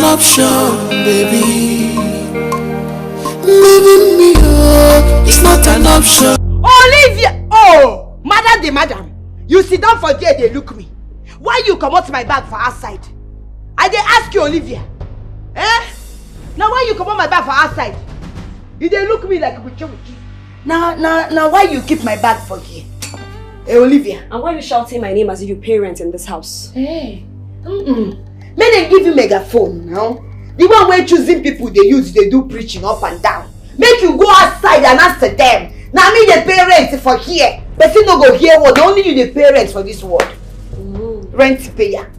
option, baby. Leaving me is not an option. Olivia! Oh! Madam, you sit down for there, they look me. Why you come out my bag for outside? I dey ask you, Olivia. Eh? Now why you come out my bag for outside? You dey look me like a witchy. Now why you keep my bag for here? Hey, Olivia. And why are you shouting my name as if you parent in this house? Hey. May they give you megaphone now? The one where choosing people they use, they do preaching up and down. Make you go outside and answer them. Now me the parents for here. But you no go hear what, only you the parents for this world. Rent payer.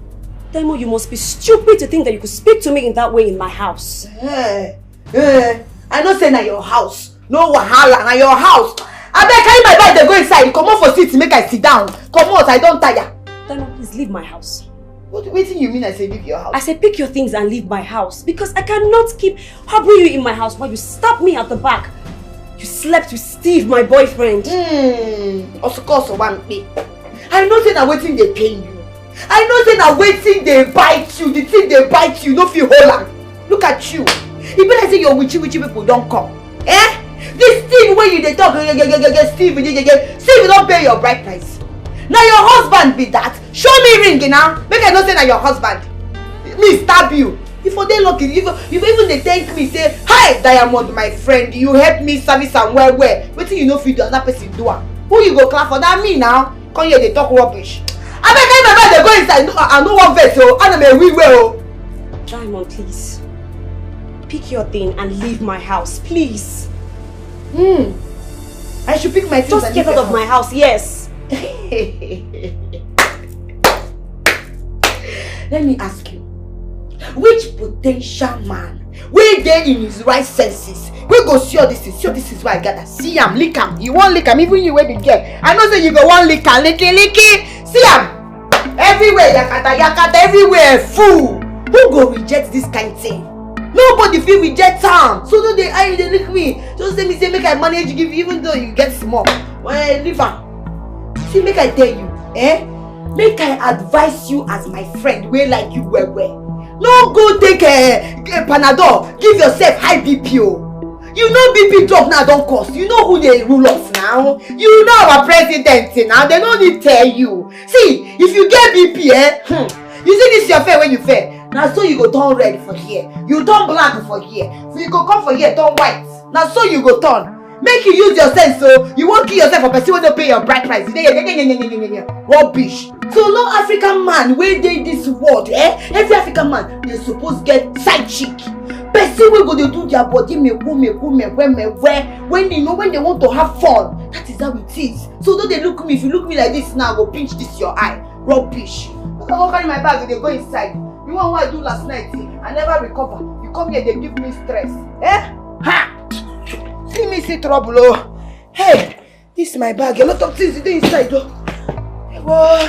Diamond, you must be stupid to think that you could speak to me in that way in my house. I don't say na your house. No wahala, na your house. I beg carry my bag, they go inside. Come on for seats, make I sit down. Come on, I don't tire. Diamond, please leave my house. What do you mean I say leave your house? I said pick your things and leave my house. Because I cannot keep harboring you in my house while you stab me at the back. You slept with Steve, my boyfriend. Of course, one pay. I know say na waiting they pay you. I know say na waiting they bite you. The thing they bite you, no feel hold on. Look at you. It be like say your witchy people don't come. Eh? This thing where you they talk, Steve don't pay your bride price. Now your husband be that. Show me ring now. Make I know say na your husband. Me stab you. If they lucky, you even they thank me say, hi Diamond, my friend, you help me service and where. What do you know if you do another person do? Who you go clap for that? Me now? Come here, they talk rubbish. I beg they go inside. I know one vessel. I know we will. Diamond, please. Pick your thing and leave my house, please. I should pick my things. Just get out of my house, yes. Let me ask you. Which potential man will they in his right senses? We go see all this is why I gather. See him, lick him. You won't lick him, even you will be get. I know say you go one lick him, licky. See him. Everywhere, yakata, everywhere, fool. Who go reject this kind of thing? Nobody feel reject him. So no they lick me. Just let me say make I manage to give you even though you get small. Well, leave him. See, make I tell you, make I advise you as my friend, way like you well. No go take a Panadol, give yourself high BP. You know BP drop now don't cost. You know who they rule off now. You know our president now. They don't need to tell you. See, if you get BP, you see this your fair when you fair. Now so you go turn red for here. You turn black for here. So you go come for here, turn white. Now so you go turn. Make you use your sense so you won't kill yourself for person when they pay your bride price. Rubbish. So no African man where they this world, every African man they supposed get side chick. Person will go they do their body when they know when they want to have fun. That is how it is. So don't they look me, if you look me like this now, go pinch this your eye. Rubbish. I go carry my bag, they go inside. You want what I do last night? I never recover. You come here, they give me stress. Ha! See me see trouble, oh. Hey, this is my bag. A lot of things inside, oh. Well,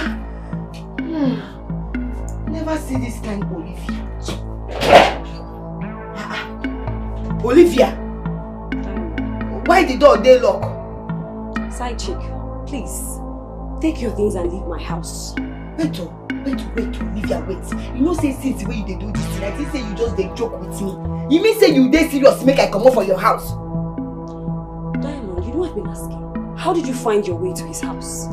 never see this kind, Olivia. Olivia, why the door they lock? Side chick, please take your things and leave my house. Wait, Olivia, wait. You know say since when you do this thing, I think say you just they joke with me. You mean say you dey serious make I come up for your house? Diamond, you know I've been asking. How did you find your way to his house?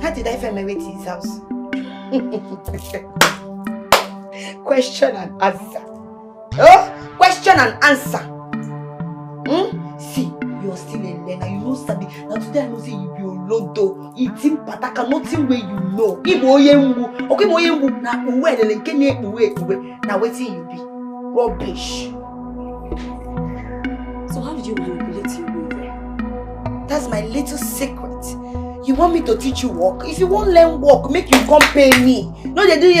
How did I find my way to his house? Question and answer. Oh, question and answer. See, you're still a learner. You know Sabi. Now today I know say you be olodo. Eating pataka, nothing where you know. Ibo yembu. Okay, mo yembu. Na uwe de lenkene uwe. Now waiting you be rubbish. So how did you manipulate your way there? That's my little secret. You want me to teach you work? If you won't learn work, make you come pay me. No, they do.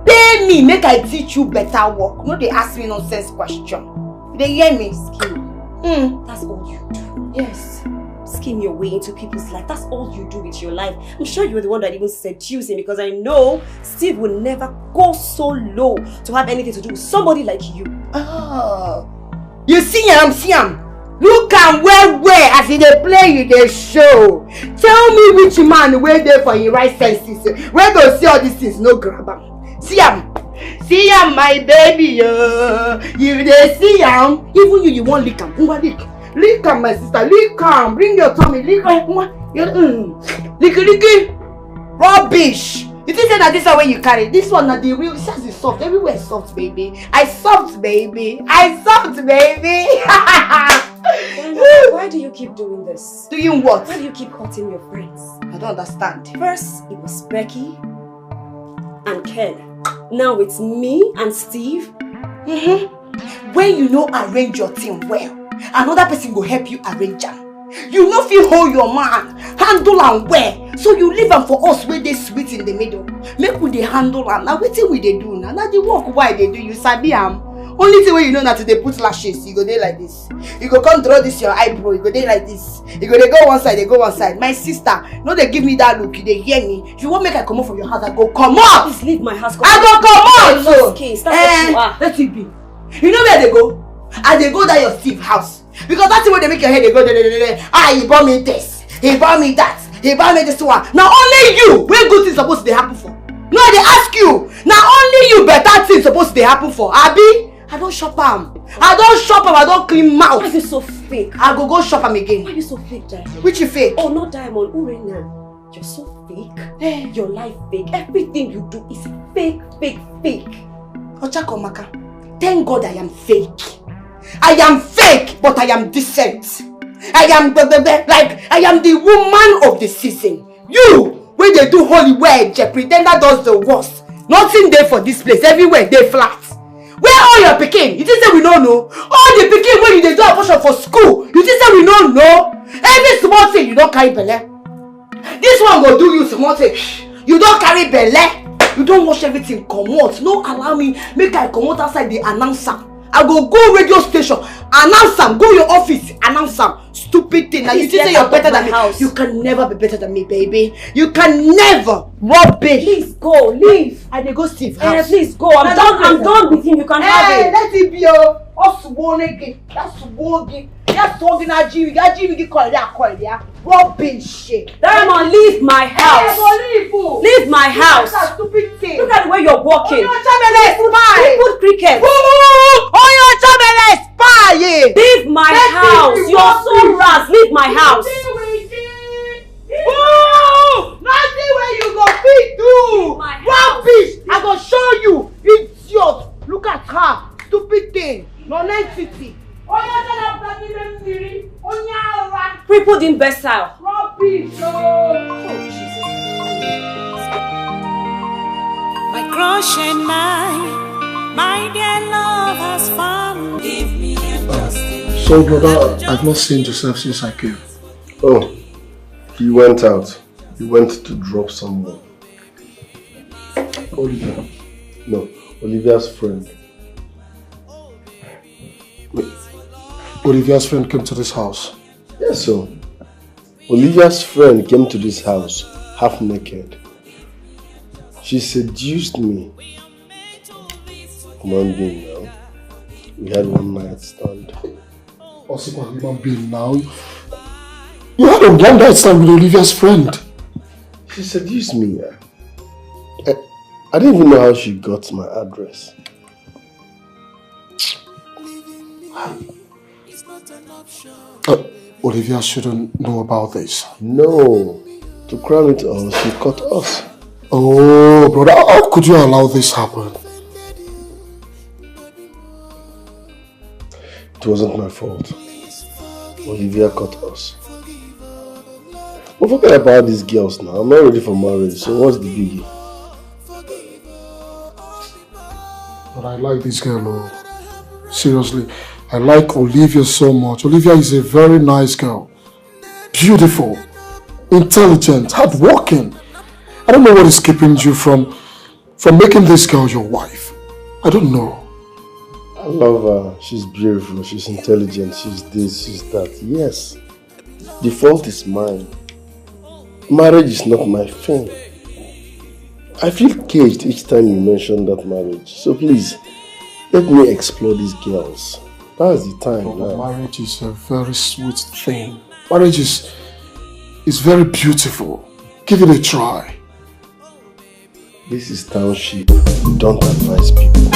Pay me, make I teach you better work. No, they ask me nonsense question. They hear me. Scheme. That's all you do. Yes. Scheme your way into people's life. That's all you do with your life. I'm sure you were the one that even seduced him because I know Steve will never go so low to have anything to do with somebody like you. Oh. You see him. Look at where as they play you the show. Tell me which man where there for your right senses. Where go see all these things, no grab him. See him. See am, my baby, you dey see am. Even you won't lick am. Lick am, my sister. Lick am. Bring your tummy. Lick am. Licky. Rubbish. You think that this is where you carry? This one not the real. It says it's soft. Everywhere is soft, baby. I soft, baby. Why do you keep doing this? Doing what? Why do you keep hurting your friends? I don't understand. First, it was Becky and Ken. Now it's me and Steve. When you know arrange your thing well, another person will help you arrange am. You no fit hold your man, handle am well. So you leave am for us where they sweet in the middle. Make we dey handle am. Now wetin we dey do now? Now the work why they do, you sabi am. Only thing wey you know na to dey put lashes. You go dey like this. You go come draw this your eyebrow. You go dey like this. You go dey go one side, they go one side. My sister, no dey give me that look. You dey hear me? If you want make I come out from your house, I go come out. Please leave my house. I go come out. So that's what you are. Let it be. You know where they go? And they go that your Steve house. Because that's the way they make your head. They go he bought me this. He bought me that. He bought me this one. Now only you. Where good things supposed to happen for? No, they ask you. Now only you better things supposed to happen for. Abi? I don't shop am. I don't clean mouth. Why are you so fake? I go shop am again. Why are you so fake, Diamond? Which you fake? Oh, not Diamond. Urena. You're so fake. Your life fake. Everything you do is fake. Ochakomaka, thank God I am fake. I am fake, but I am decent. I am the woman of the season. You, when they do holy wedge, pretender does the worst. Nothing there for this place. Everywhere they flat. Where all your pikin? You think say we don't know? All the pikin when you dey do abortion for school, you think say we don't know? Every small thing you don't carry belle. This one go do you small thing. You don't carry belle. You don't wash everything. Comot. No allow me make I comot outside the announcer. I go radio station, announce am, go your office, announce am. Stupid thing. Now you think say you're better than me. You can never be better than me, baby. You can never. Rubbish. Please go, leave. I dey go Steve house. Please go. I'm done with him. You can have it. Let it be your Oswonege. That's Wogi. That's Woginaji. We call it. Rubbish. Diamond, leave my house. Leave my house. That's a stupid thing. Look at the way you're walking. You put cricket. Leave my house. You're so rash. Leave my house. Nothing where you go fit do. Rubbish. I go show you. Idiot. Look at her. Stupid thing. Non-entity. Crippled imbecile. Rubbish. Oh, Jesus. My crush and my dear love has found. Give me a justice. So, brother, I've not seen Joseph since I came. Oh, he went out. He went to drop someone. Olivia. No, Olivia's friend. Wait. Olivia's friend came to this house. Yes, sir. Olivia's friend came to this house, half naked. She seduced me. Human being now. We had one night stand. Also, a human being now. You had a one night stand with Olivia's friend. She seduced me. I didn't even know how she got my address. Olivia shouldn't know about this. No. To crown it all, she caught us. Oh, brother, how could you allow this happen? It wasn't my fault. Olivia caught us. But forget about these girls now. I'm not ready for marriage, so what's the biggie? But I like this girl, oh. Seriously, I like Olivia so much. Olivia is a very nice girl. Beautiful, intelligent, hardworking. I don't know what is keeping you from making this girl your wife. I don't know. I love her. She's beautiful. She's intelligent. She's this, she's that. Yes. The fault is mine. Marriage is not my thing. I feel caged each time you mention that marriage. So please, let me explore these girls. That's the time now. Marriage is a very sweet thing. Marriage is very beautiful. Give it a try. This is township. We don't advise people.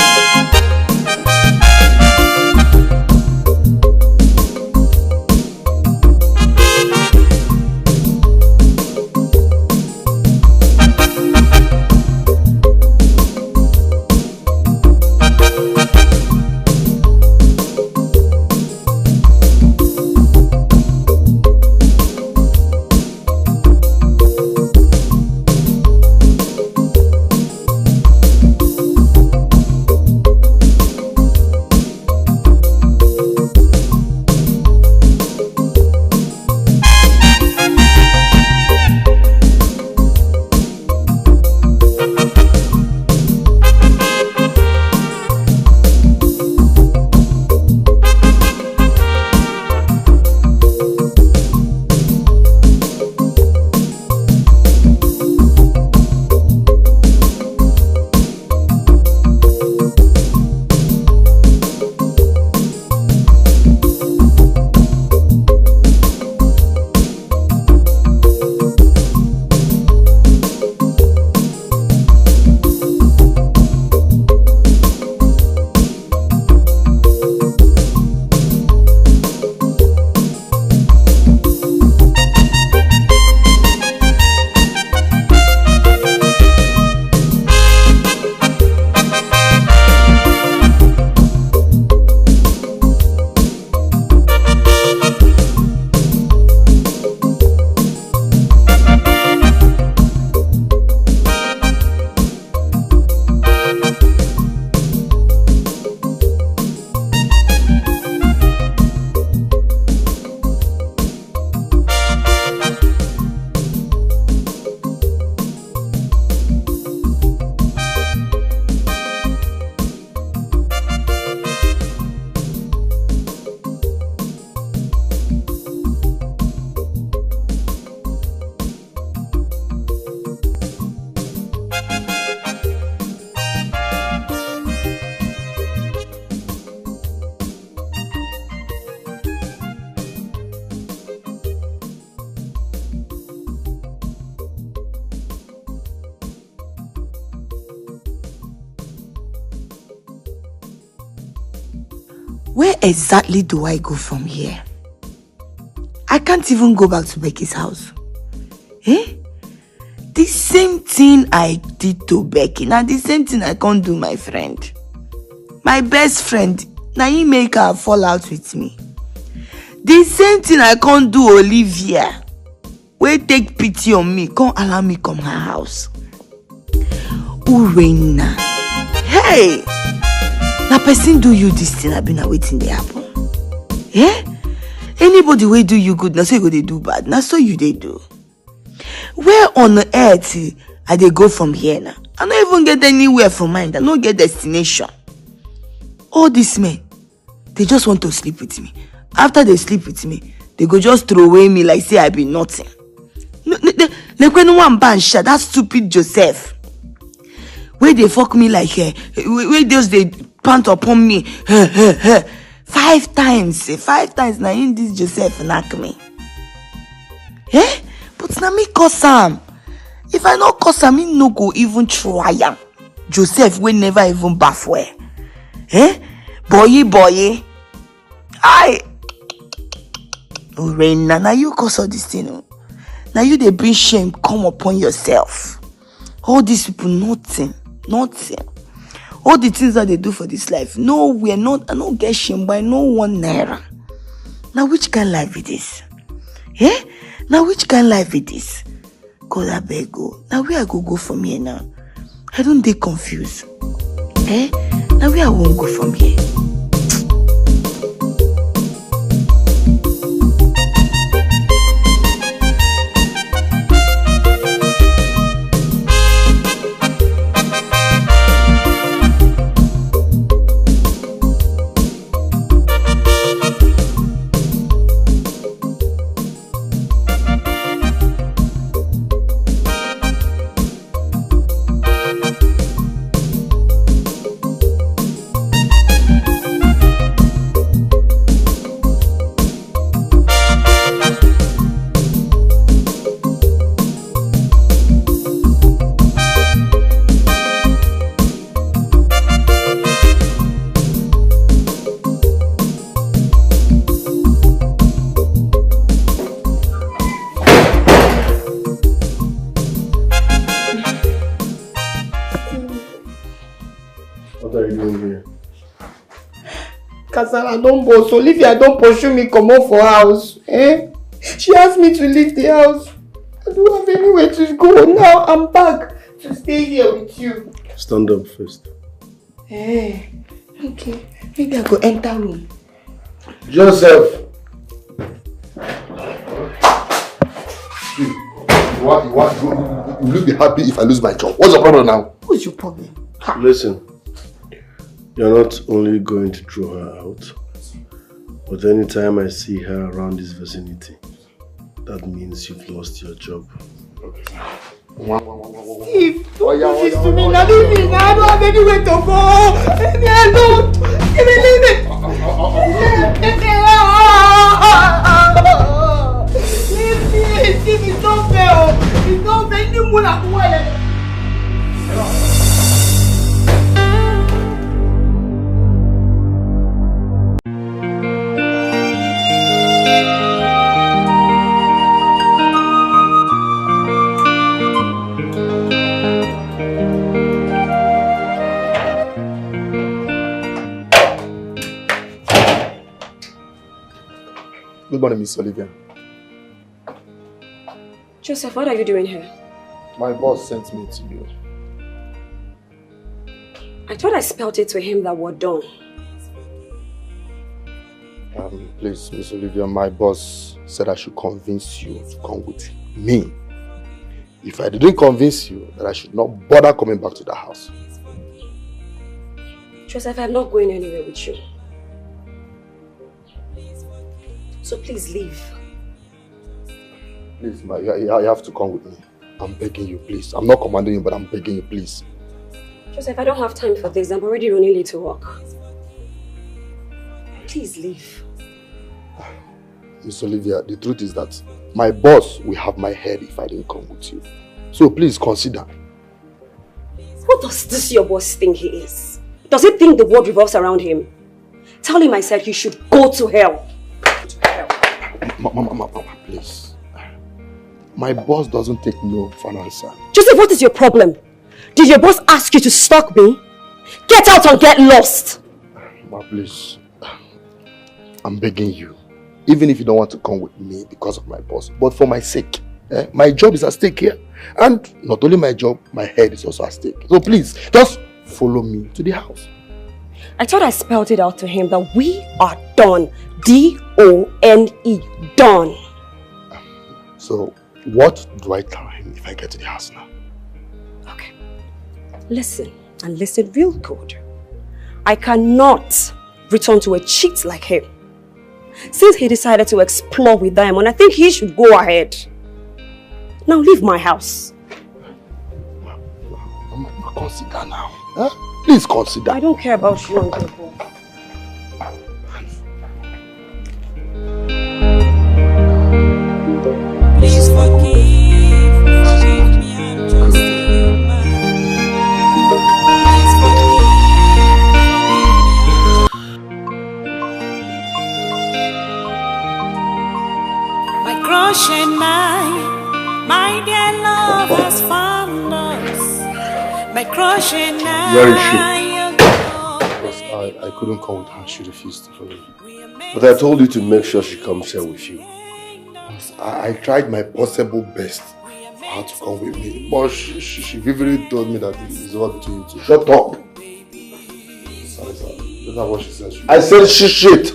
Where exactly do I go from here? I can't even go back to Becky's house. Eh? The same thing I did to Becky. Now the same thing I can't do my friend. My best friend. Now he make her fall out with me. The same thing I can't do Olivia. Wey take pity on me. Can't allow me come her house. Urena. Hey! Now person do you this thing, I've been waiting to happen. Yeah? Anybody will do you good, now so you go they do bad. Now so you they do. Where on earth I they go from here now? I don't even get anywhere from mine. I don't get destination. All these men, they just want to sleep with me. After they sleep with me, they go just throw away me like say I be nothing. That stupid Joseph. Where they fuck me like where they pant upon me 5 times. 5 times now in this Joseph knock me. Eh? But now me cause am. If I not cause am, me no go even try am. Joseph will never even baff where. Eh? Boy. I Reina, now you cause all this thing. Now you they bring shame come upon yourself. All these people nothing. All the things that they do for this life. No, I don't get shame by no 1 naira. Now which kind of life it is? Eh? Now which kind of life it is? God I beg go. Now where I go from here now? I don't get confused. Eh? Now where I won't go from here? Kasala don't boss. Olivia don't pursue me come out for house. Eh? She asked me to leave the house. I don't have anywhere to go. Now I'm back to stay here with you. Stand up first. Eh? Okay. Maybe I go enter room. Joseph! You will be happy if I lose my job. What's the problem now? What's your problem? Listen, you're not only going to throw her out, but anytime I see her around this vicinity, that means you've lost your job. Steve, don't do this to me. Now leave me. Now I don't have anywhere to go. Leave me alone. Leave me. Leave me. Steve, it's not fair. It's not fair. You won't have to wait. Good morning, Miss Olivia. Joseph, what are you doing here? My boss sent me to you. I thought I spelled it to him that we're done. Please, Miss Olivia, my boss said I should convince you to come with me. If I didn't convince you, that I should not bother coming back to the house. Joseph, I'm not going anywhere with you. So please leave. Please, you have to come with me. I'm begging you, please. I'm not commanding you, but I'm begging you, please. Joseph, I don't have time for this. I'm already running late to work. Please leave. Miss Olivia, the truth is that my boss will have my head if I didn't come with you. So please consider. What does this your boss think he is? Does he think the world revolves around him? Tell him I said he should go to hell. Mama, please. My boss doesn't take no for an answer. Joseph, what is your problem? Did your boss ask you to stalk me? Get out and get lost! Mama, please. I'm begging you. Even if you don't want to come with me because of my boss, but for my sake. My job is at stake here. And not only my job, my head is also at stake. So please, just follow me to the house. I thought I spelled it out to him that we are done. D-O-N-E. Done. So, what do I tell him if I get to the house now? Okay. Listen, and listen real good. I cannot return to a cheat like him. Since he decided to explore with Diamond, I think he should go ahead. Now leave my house. Mama, consider now. Huh? Please consider. I don't care about you and your boy. Please forgive me, I'm just a human. Please forgive me. My crush and my dear love has found us. My crush and I couldn't come with her. She refused to follow me. But I told you to make sure she comes here with you. I tried my possible best for her to come with me, but she vividly told me that it's over between you two. Shut up! Sorry, sorry. That's not what she said. I said shit!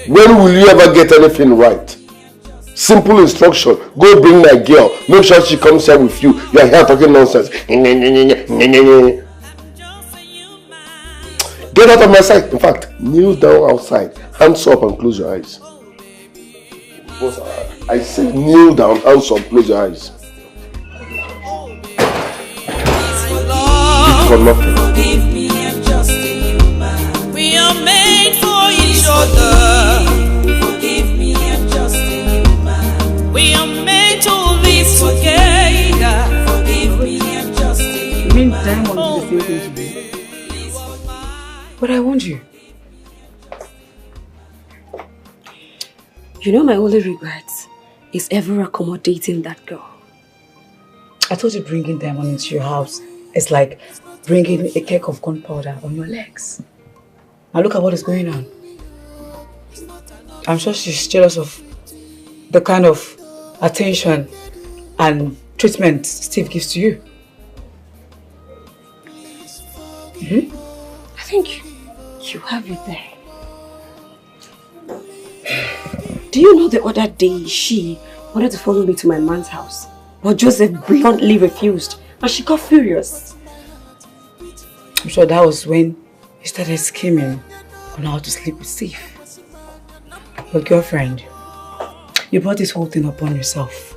When will you ever get anything right? Simple instruction. Go bring my girl. Make sure she comes here with you. You are here talking nonsense. Get out of my sight. In fact, kneel down outside. Hands up and close your eyes. I said kneel down, hands up, close your eyes. Good for nothing. Forgive me, I'm just a human. We are made for each other. Forgive me, I'm just a human. We are made to live together. Forgive me, I'm just a human. You mean Diamond is the same thing to me? But I want you. You know my only regret is ever accommodating that girl. I told you bringing Diamond into your house. It's like bringing a cake of gunpowder on your legs. Now look at what is going on. I'm sure she's jealous of the kind of attention and treatment Steve gives to you. I think you have it there. Do you know the other day she wanted to follow me to my man's house, but Joseph bluntly refused and she got furious. I'm sure that was when he started scheming on how to sleep with Steve. But girlfriend, you brought this whole thing upon yourself.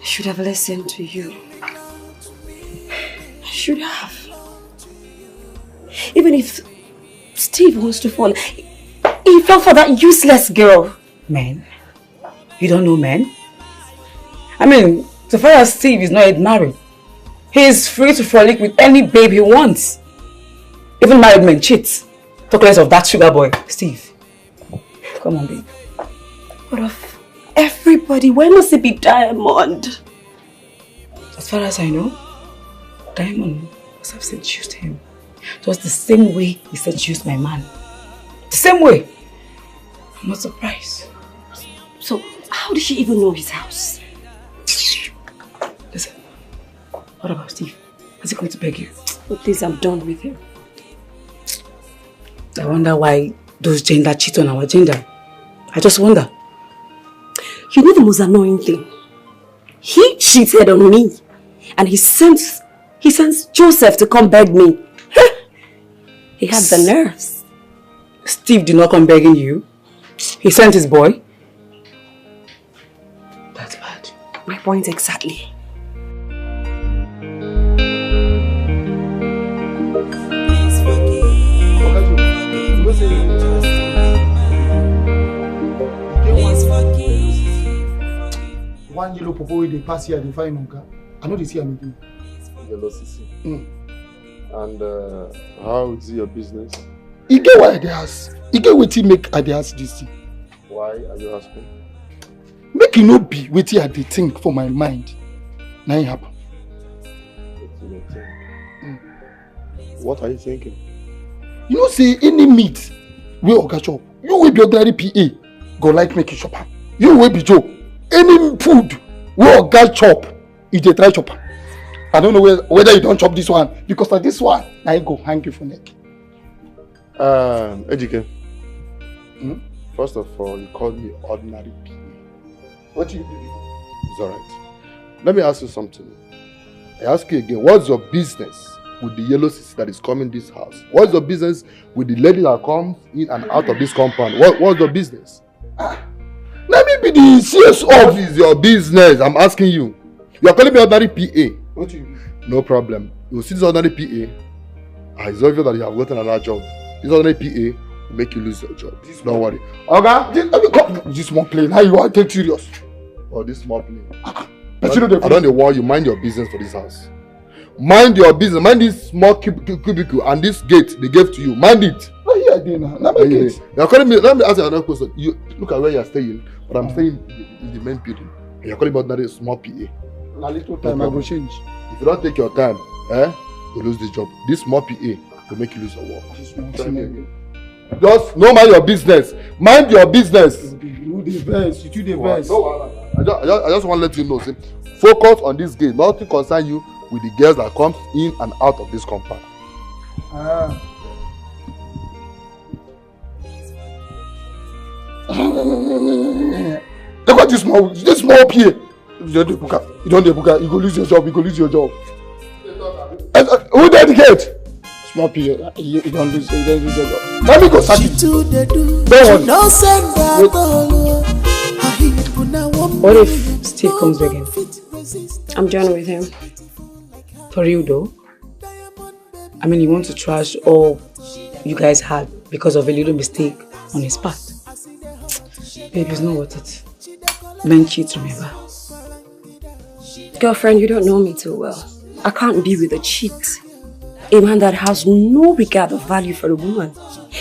I should have listened to you. I should have. Even if Steve wants to fall, he fell for that useless girl. Men? You don't know men? I mean, so far as Steve is not yet married, he is free to frolic with any babe he wants. Even married men cheat. Talk less of that sugar boy, Steve. Come on, babe. But of everybody, why must it be Diamond? As far as I know, Diamond must have seduced him. Just the same way he seduced my man. The same way. I'm not surprised. So, how did she even know his house? Listen, what about Steve? Has he come to beg you? Oh, please, I'm done with him. I wonder why those gender cheat on our gender. I just wonder. You know the most annoying thing? He cheated on me. And he sends Joseph to come beg me. He had the nerves. Steve did not come begging you. He sent his boy. That's bad. My point exactly. One yellow popo they pass here, they find Nunca. I know they see anything. Yellow CC. And how is your business? He get why they ask. He get what he make at the ask this thing. Why are you asking? Make it not be what he had to think for my mind. Now it happen. What are you thinking? You know, say any meat we Oga chop. You will be ordinary PA. Go like make you chop. You will be Joe. Any food we Oga chop, if they try chop. I don't know whether you don't chop this one because of this one, I go hang you for neck. Ejike. First of all, you called me ordinary PA. What do you do? It's alright. Let me ask you something. I ask you again, what's your business with the yellow CC that is coming this house? What's your business with the lady that comes in and out of this compound? What's your business? Let me be the CS of. What is your business? I'm asking you. You are calling me ordinary PA. What do you mean? No problem. You will see this ordinary PA. It's obvious that you have gotten another job. This ordinary PA will make you lose your job. Don't worry. Okay? This small plane. How you want to take serious? Oh, this small plane. But you know I don't know why you mind your business for this house. Mind your business. Mind this small cubicle and this gate they gave to you. Mind it. Oh yeah, Dina. Now my gate. You're calling me. Let me ask you another question. You look at where you're staying, but I'm staying in the main building. And you're calling me ordinary small PA. A little time I will change. If you don't take your time, you lose this job. This small PA will make you lose your work. Just no mind your business. Mind your business. You do the best. You do the best. I just want to let you know. See, focus on this game. Nothing concern you with the girls that comes in and out of this compound. Look at this small PA. You don't buka. You go lose your job. You go lose your job. Who dedicate? Small PA. You don't lose your job. Let me go sack it. What if Steve comes again? I'm done with him. For real though? I mean, you want to trash all you guys had because of a little mistake on his part. Babe, it's not worth it. Men cheat, remember? Girlfriend, you don't know me too well. I can't be with a cheat. A man that has no regard or value for a woman.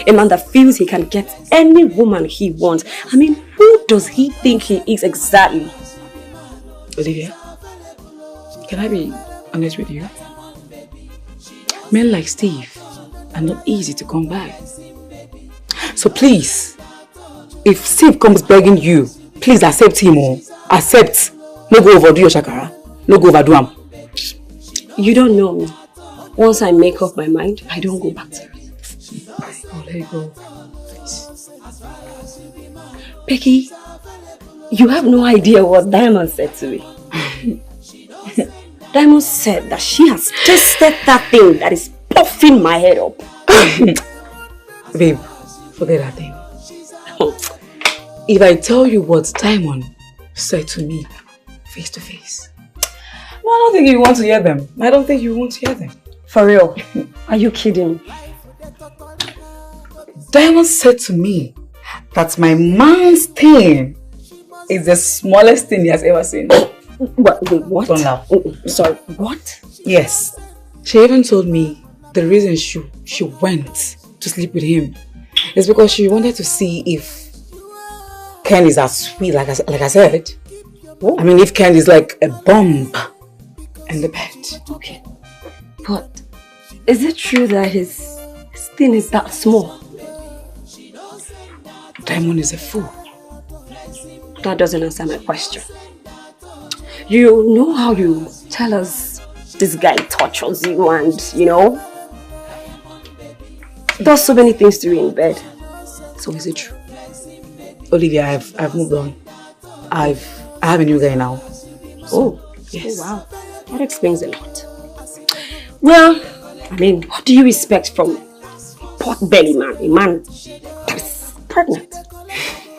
A man that feels he can get any woman he wants. I mean, who does he think he is exactly? Olivia, can I be honest with you, men like Steve are not easy to come by. So please, if Steve comes begging you, please accept him or accept. No go overdo your shakara. No go overdo him. You don't know me. Once I make up my mind, I don't go back to it. Oh, let it go. Becky, you have no idea what Diamond said to me. Diamond said that she has tasted that thing that is puffing my head up. Babe, forget that thing. If I tell you what Diamond said to me face to face, no, I don't think you want to hear them. I don't think you want to hear them. For real? Are you kidding? Diamond said to me that my man's thing is the smallest thing he has ever seen. Wait, what? Don't laugh. Sorry, what? Yes. She even told me the reason she went to sleep with him is because she wanted to see if Ken is as sweet, like I said. What? I mean, if Ken is like a bomb in the bed. Okay. But is it true that his thing is that small? Diamond is a fool. That doesn't answer my question. You know how you tell us this guy tortures you and, does so many things to you in bed. So is it true? Olivia, I've moved on. I have a new guy now. Oh, yes. Oh, wow. That explains a lot. Well, I mean, what do you expect from a pot-belly man? A man that is pregnant?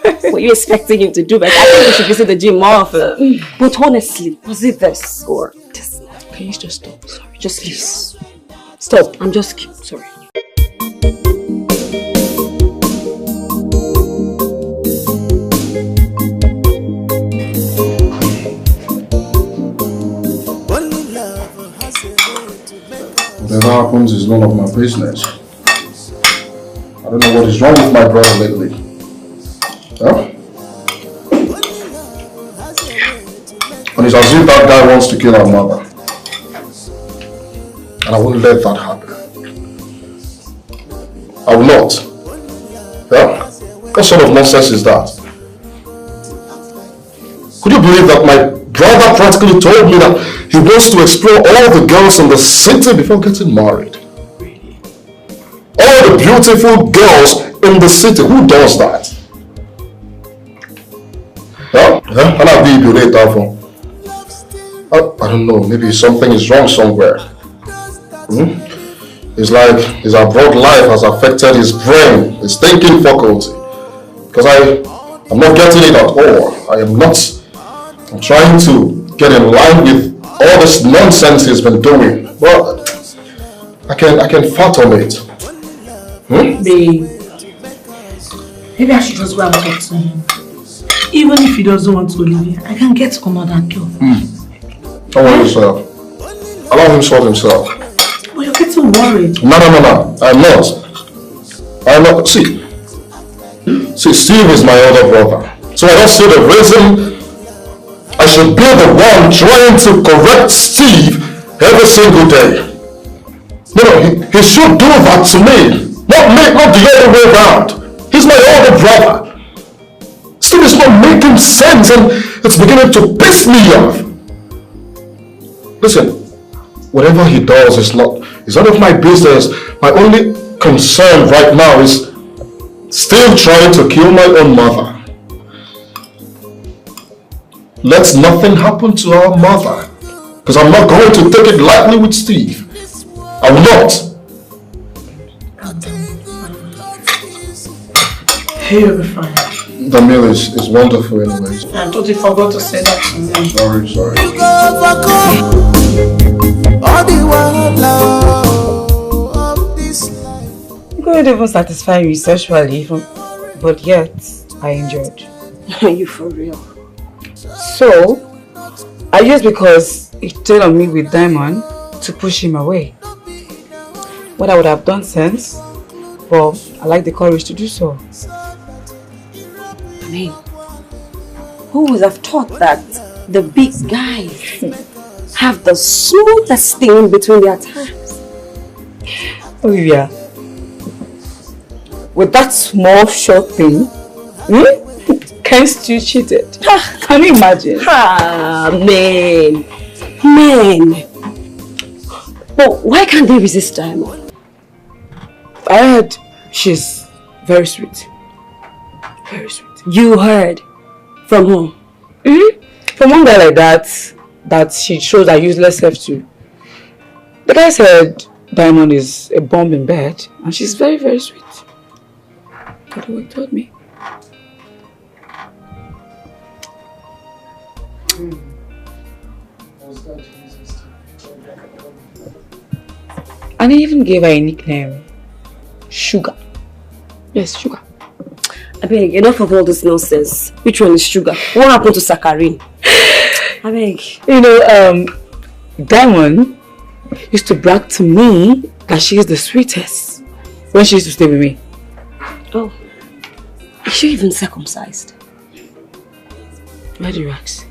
What are you expecting him to do? But I think we should visit the gym more often. But honestly, was it this or this? Can you just stop? Sorry, just please. Stop. I'm just sorry. Whatever happens is none of my business. I don't know what is wrong with my brother lately. Huh? And it's as if that guy wants to kill our mother. And I won't let that happen. I will not. Yeah? What sort of nonsense is that? Could you believe that my brother practically told me that he wants to explore all the girls in the city before getting married? All the beautiful girls in the city. Who does that? Huh? Yeah? And I'll be later for. I don't know, maybe something is wrong somewhere. It's like his abroad life has affected his brain, his thinking faculty. Because I'm not getting it at all. I'm trying to get in line with all this nonsense he's been doing. But I can fathom it. Babe, maybe I should just go and talk to him. Even if he doesn't want to leave, I can get another girl. Don't worry yourself. Allow him sort himself. But you're getting worried. No. I'm not. See, Steve is my older brother. So I don't see the reason I should be the one trying to correct Steve every single day. He should do that to me. Not the other way around. He's my older brother. Steve is not making sense and it's beginning to piss me off. Listen, whatever he does is none of my business. My only concern right now is still trying to kill my own mother. Let nothing happen to our mother. Because I'm not going to take it lightly with Steve. I will not. Hey, you'll be fine. The meal is wonderful anyways. I totally forgot to say that to me. Sorry. You couldn't even satisfy me sexually, but yet I enjoyed. Are you for real? So, I used because he stayed on me with Diamond to push him away. What I would have done since, but I like the courage to do so. I mean, who would have thought that the big guys have the smoothest thing between their times. Olivia, with that small short thing, Ken's you cheated. Can you imagine? Man. But why can't they resist Diamond? I heard she's very sweet. Very sweet. You heard? From whom? From one guy like that she shows her useless self to. The guy said Diamond is a bomb in bed and she's very, very sweet. That's what he told me. And he even gave her a nickname. Sugar. Yes, Sugar. I beg, enough of all this nonsense. Which one is Sugar? What happened to Saccharin? I beg. You know, Diamond used to brag to me that she is the sweetest when she used to stay with me. Oh. Is she even circumcised? Why do you ask?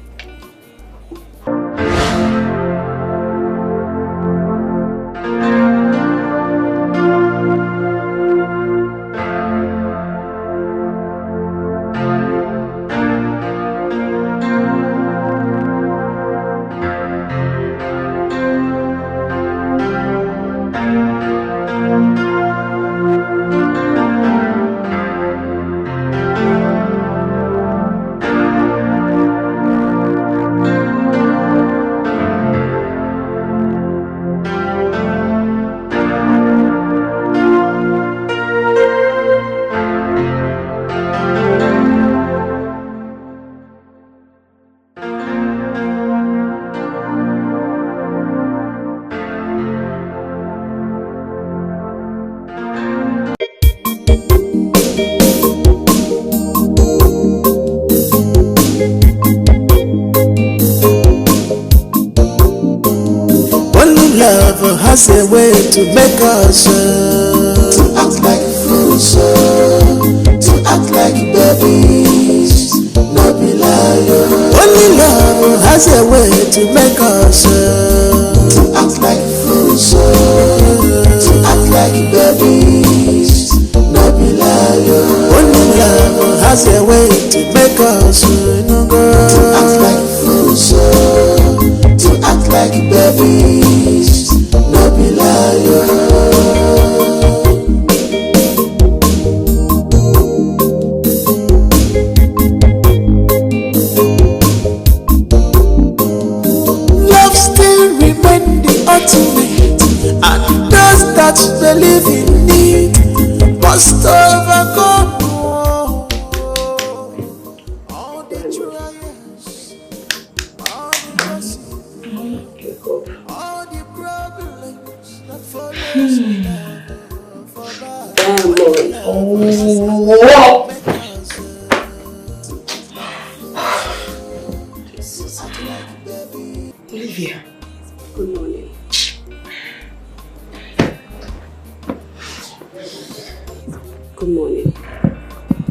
Has a way to make us to act like fools, to act like babies, not be liars. Only love has a way to make us to act like fools, to act like babies, not be liars. Only love has a way to make us to act like fools, to act like babies. Not be liar. Love still remains the ultimate, and those that believe in it must overcome all the trials, all the blessings, all the problems that follow us. Olivia. Good morning. Good morning.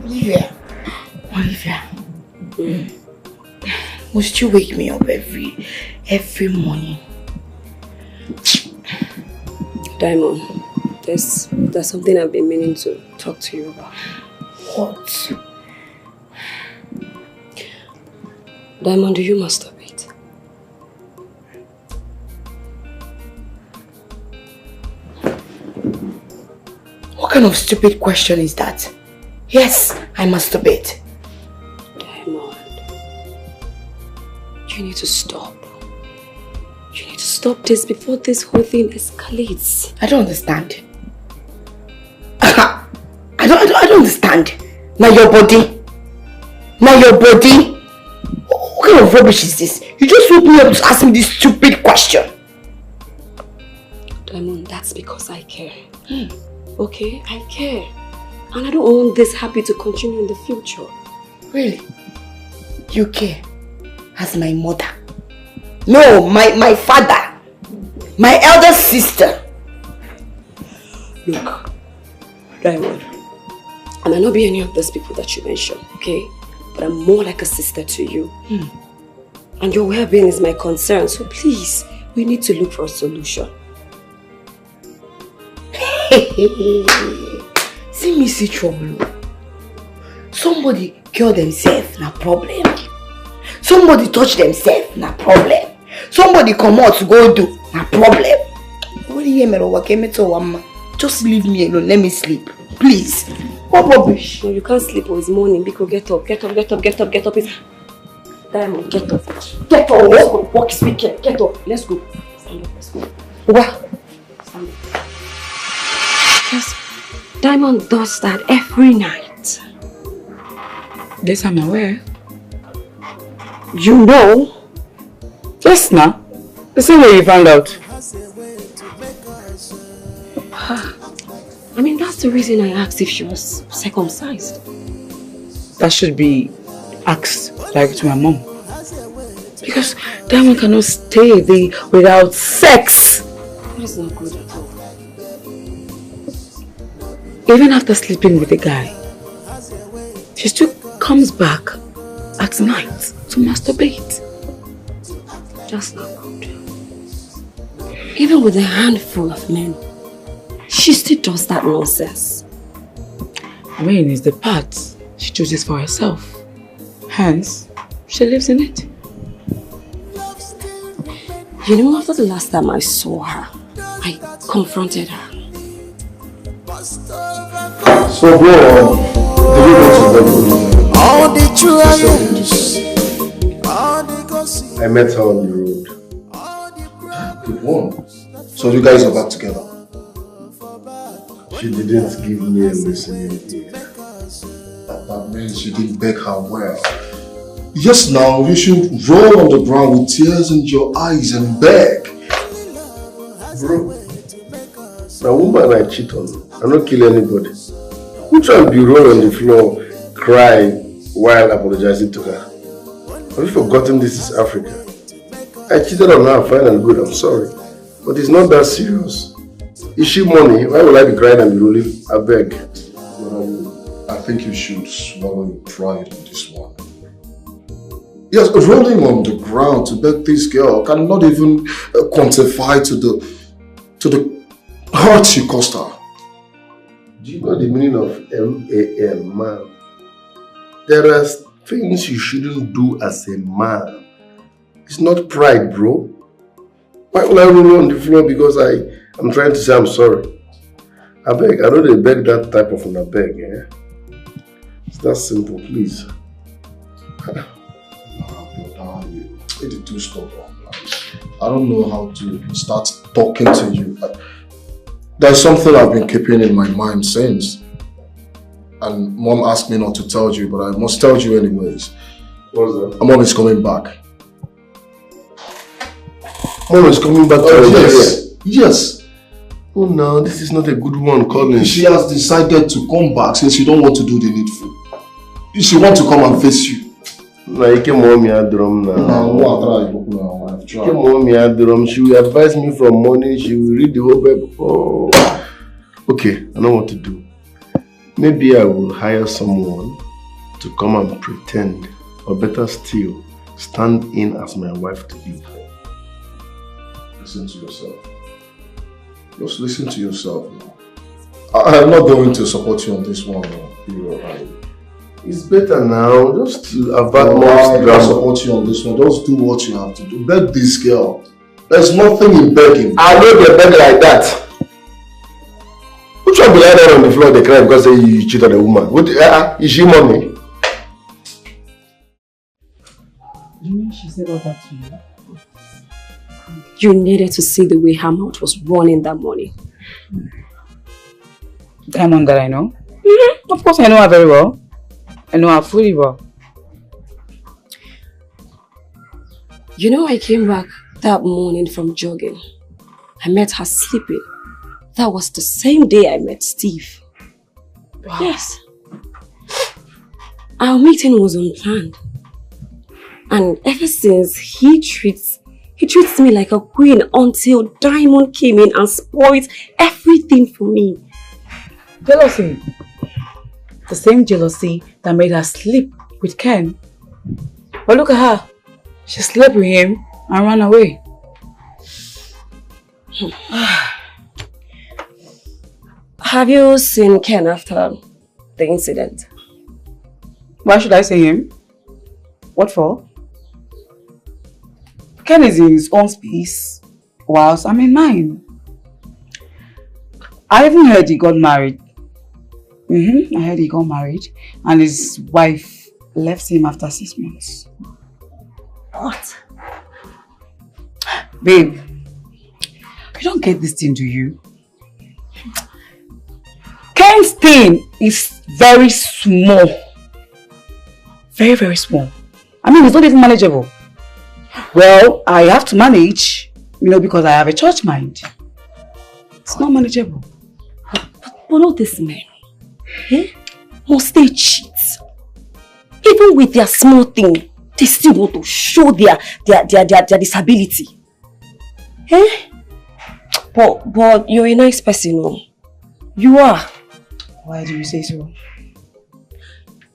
Olivia. Must you wake me up every morning? Diamond, there's something I've been meaning to talk to you about. What? Diamond, do you masturbate? What kind of stupid question is that? Yes, I masturbate. Diamond, you need to stop. You need to stop this before this whole thing escalates. I don't understand. I don't understand. Now your body. What kind of rubbish is this? You just woke me up to ask me this stupid question. Diamond, that's because I care. Okay, I care. And I don't want this habit to continue in the future. Really? You care? As my mother? No, my father. My elder sister. Look, Diamond, I might not be any of those people that you mentioned, okay? But I'm more like a sister to you. And your well-being is my concern, so please, we need to look for a solution. See me see trouble. Somebody kill themselves, no problem. Somebody touch themselves, no problem. Somebody come out to go do, no problem. Just leave me alone, let me sleep. Please. What rubbish? No, you can't sleep, it's morning. Biko, get up. It's... Diamond, get up. Get up, let's go. Walk is weekend. Get up, let's go. Stand up, let's go. What? Stand up. Yes, Diamond does that every night. Yes, I'm aware. You know? Yes, now. The same way you found out. I mean, that's the reason I asked if she was circumcised. That should be asked direct to my mom. Because Diamond cannot stay there without sex. That is not good at all. Even after sleeping with a guy, she still comes back at night to masturbate. That's not good. Even with a handful of men, she still does that nonsense. I mean, it's the part she chooses for herself. Hence, she lives in it. You know, after the last time I saw her, I confronted her. So, bro, did you go to All the I met her on the road. Good one. So you guys are back together? She didn't give me a listening ear. That means you didn't beg her well. Yes, now you should roll on the ground with tears in your eyes and beg. Bro, the woman I cheat on, I don't kill anybody. Who try to be roll on the floor, cry while apologizing to her? Have you forgotten this is Africa? I cheated on her, fine and good, I'm sorry. But it's not that serious. Is she money? Why will I be crying and be rolling? I beg. I think you should swallow your pride on this one. Yes, rolling on the ground to beg this girl cannot even quantify to the hurt she caused her. Do you know the meaning of M-A-N, man? There are things you shouldn't do as a man. It's not pride, bro. Why will I roll on the floor because I'm trying to say I'm sorry? I beg, I know they beg that type of a beg, eh? It's that simple, please. It's too stubborn. I don't know how to start talking to you. There's something I've been keeping in my mind since. And Mom asked me not to tell you, but I must tell you anyways. What's that? Mom is coming back. Mom is coming back to yes. Yes. Oh no, this is not a good one, Colin. She has decided to come back since you don't want to do the needful. She wants to come and face you. No, you can mommy a drum now. Come mommy a drum. She will advise me from morning. She will read the whole Bible. Oh. Okay, I know what to do. Maybe I will hire someone to come and pretend, or better still, stand in as my wife to be. Listen to yourself. Just listen to yourself. I'm not going to support you on this one. It's better now, just to avert more I drama. don't support you on this one. Just do what you have to do. Beg this girl. There's nothing in begging. I know they beg like that. Who try to be lying down on the floor they cry because you cheated on a woman? What, is she mommy? You mean she said all that to you? You needed to see the way her mouth was running that morning. Diamond that I know? Mm-hmm. Of course I know her very well. I know her fully well. You know, I came back that morning from jogging. I met her sleeping. That was the same day I met Steve. Wow. Yes. Our meeting was unplanned. And ever since, he treats me like a queen until Diamond came in and spoiled everything for me. Jealousy. The same jealousy that made her sleep with Ken. But look at her. She slept with him and ran away. Have you seen Ken after the incident? Why should I say him? What for? Ken is in his own space, whilst I'm in mine. I even heard he got married. I heard he got married and his wife left him after 6 months. What? Babe, you don't get this thing, do you? Ken's thing is very small. Very, very small. I mean, it's not even manageable. Well, I have to manage, because I have a church mind. It's not manageable. But not this man. Eh? Must they cheat? Even with their small thing, they still want to show their disability. Eh? But you're a nice person, no? You are. Why do you say so?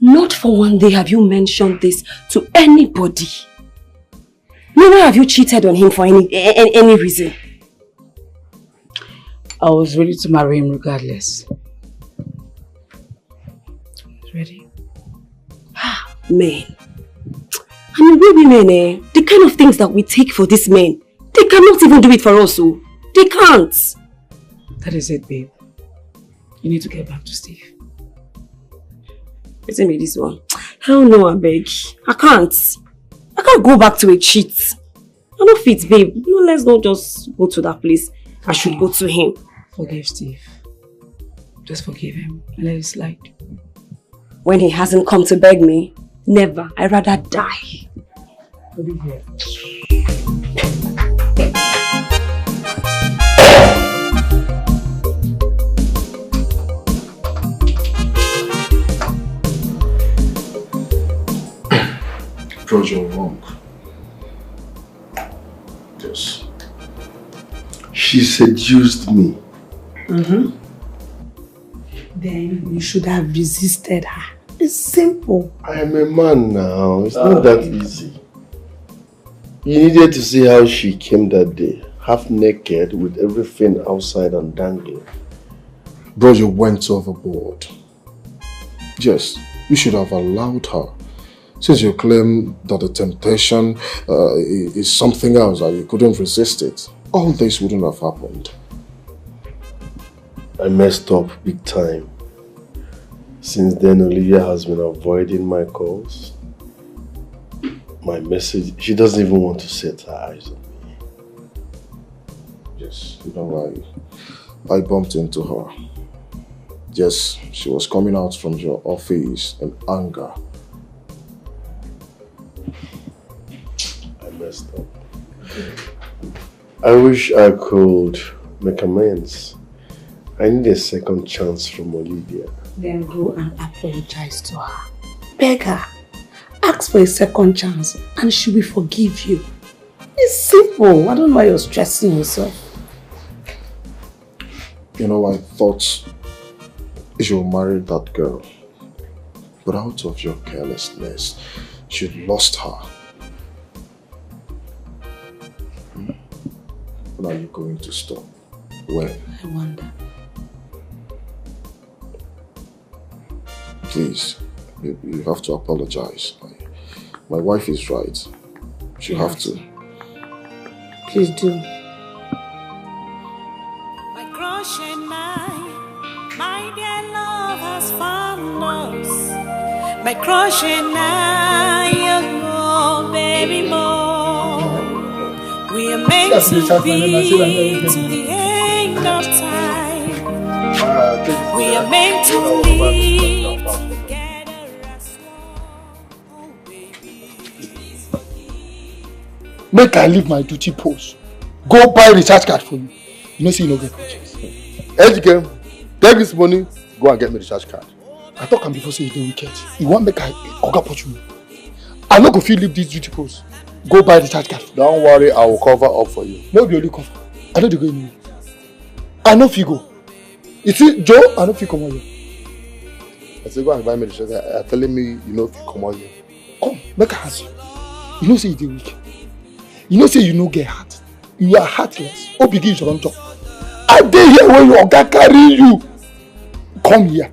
Not for one day have you mentioned this to anybody. Never have you cheated on him for any reason. I was ready to marry him regardless. Ready? Men. I mean, we women, the kind of things that we take for these men, they cannot even do it for us, so they can't. That is it, babe. You need to get back to Steve. Listen me this one. Hell no, I beg. I can't go back to a cheat. I don't fit, babe. No, let's not just go to that place. I should go to him. Forgive Steve. Just forgive him and let it slide. When he hasn't come to beg me, never. I'd rather die. Forgive him. Bros, you're wrong. Yes. She seduced me. Then you should have resisted her. It's simple. I am a man now. It's not that easy. You needed to see how she came that day. Half naked with everything outside and dangling. Bro, you went overboard. Yes, you should have allowed her. Since you claim that the temptation is something else, that you couldn't resist it, all this wouldn't have happened. I messed up big time. Since then, Olivia has been avoiding my calls. My message, she doesn't even want to set her eyes on me. Yes, you know, I bumped into her. Yes, she was coming out from your office in anger. I messed up. I wish I could make amends. I need a second chance from Olivia. Then go and apologize to her. Beg her. Ask for a second chance and she will forgive you. It's simple. I don't know why you're stressing yourself. You know, I thought you married that girl. But out of your carelessness, you lost her. When are you going to stop? When? I wonder. Please, you have to apologize. My wife is right. She have to. Please do. My crush and my dear love has found us. My crush and oh baby more. We are meant to be to the end of time. We are meant to live together as one. Oh baby, please forgive. Make I leave my duty post. Go buy recharge card for you. You know, see, you no get conscience. Ejike, take this money, go and get me the recharge card. I talk am before say you dey wicked. You want make I oga put you? I no go fit leave this duty post. Go buy recharge card. Don't worry, I will cover up for you. No be only cover. I no dey go anywhere. I no fit go. You see, Joe, I no fit come out here. I say go and buy me the recharge card. You're telling me you know if you come out here. Come, make I ask you. You know say you dey weak. You know say you no get heart. You are heartless. Oh, begin to run talk. I dey here when your oga carry you. Come here.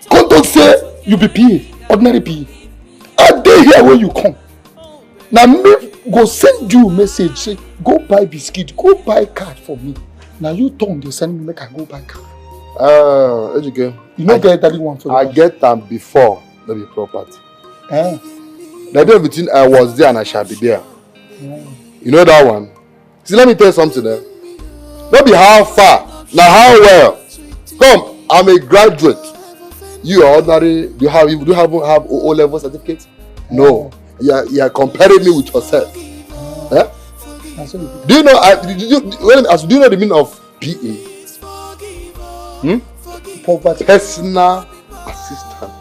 Come talk say you be PA, ordinary PA. I dey here when you come. Now me go send you message say go buy biscuit, go buy card for me. Now you turn dey send me make I go buy card. Ejike. You no get that one for I get them before maybe property. Eh? The day between I was there and I shall be there. You know that one? See, let me tell you something there. Not be how far, now how well. Come, I'm a graduate. You are ordinary. Do you have O-level certificate? No. You are comparing me with yourself. Eh? Do you know? Do you know the meaning of PA? Poverty. Personal assistant.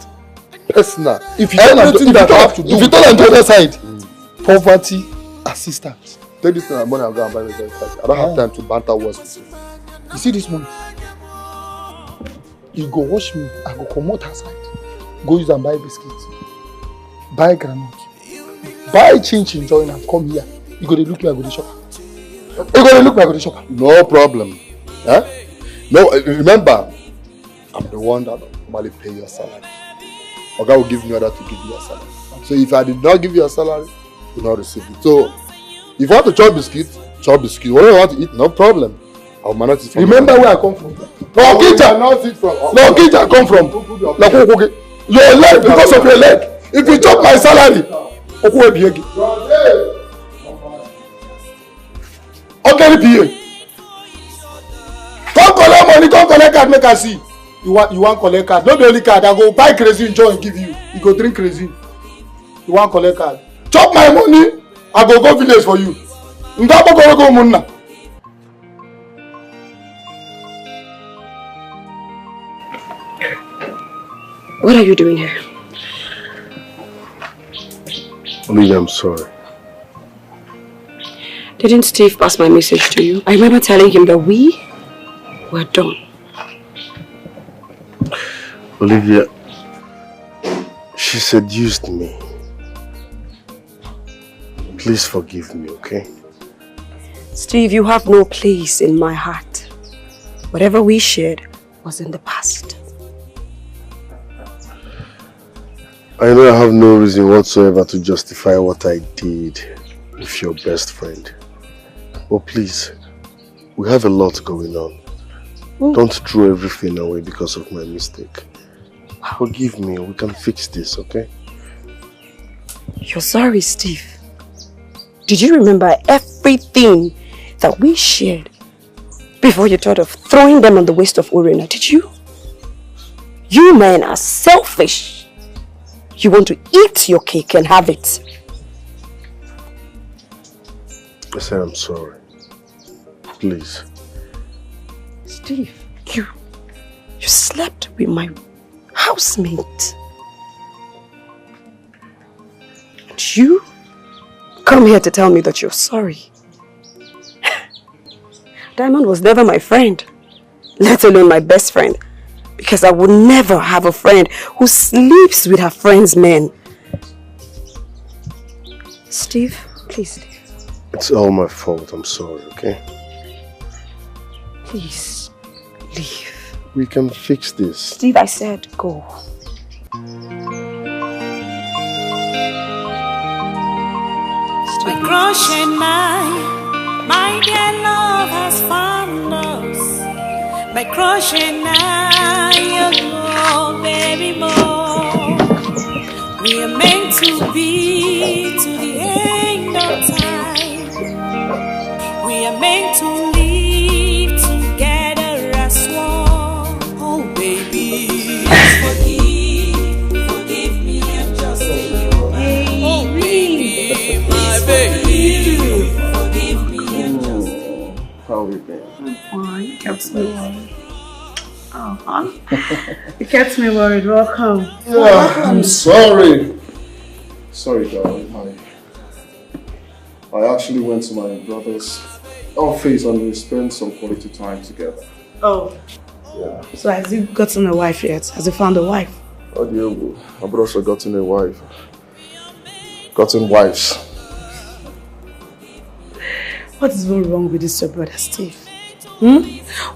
Personal. If you turn on the other side, poverty assistant. Take this thing and money and go and buy me a card. I don't have time to banter words with you. You see this money? You go wash me, I go come out outside. Go use and buy biscuits. Buy granite. Buy chin join and come here. You go to look me, I go to shop. You go to look me, I go to shop. No problem. Eh? No, remember, I'm the one that normally pay your salary. Oga will give me order to give you your salary. So if I did not give you a salary, you will not receive it. So if you want to chop biscuit, chop biscuit. Whatever you want to eat, no problem. I will manage it from remember where I come from. No, Kinja, no, Kinja come from. Your leg, because of your leg. If you chop my salary, okay, come collect money, come collect card, make I see. You want collect card? Not the only card. I go buy crazy and join give you. You go drink crazy. You want collect card? Chop my money. I go village for you. Go munna. What are you doing here? Olivia, I'm sorry. Didn't Steve pass my message to you? I remember telling him that we were done. Olivia, she seduced me. Please forgive me, okay? Steve, you have no place in my heart. Whatever we shared was in the past. I know I have no reason whatsoever to justify what I did with your best friend. But please, we have a lot going on. Don't throw everything away because of my mistake. Forgive me, we can fix this, okay? You're sorry, Steve. Did you remember everything that we shared before you thought of throwing them on the waist of Urena? Did you? You men are selfish. You want to eat your cake and have it. I said I'm sorry. Please. Steve, you slept with my housemate. And you come here to tell me that you're sorry. Diamond was never my friend, let alone my best friend. Because I would never have a friend who sleeps with her friend's men. Steve, please, Steve. It's all my fault, I'm sorry, okay? Please, leave. We can fix this. Steve, I said go. My crush and my dear love has found us. My crush and oh, baby more. We are meant to be to the end of time. We are meant to live together as one. Oh, baby, forgive me, I'm just a human. Oh, baby, my baby, forgive me, I'm just a human. How have you been? You kept me worried. You kept me worried. Welcome. Yeah, I'm sorry. Sorry, darling. I actually went to my brother's office and we spent some quality time together. Oh. Yeah. So has he gotten a wife yet? Has he found a wife? Oh dear, I've also gotten a wife. gotten wives. What is so wrong with this your brother Steve?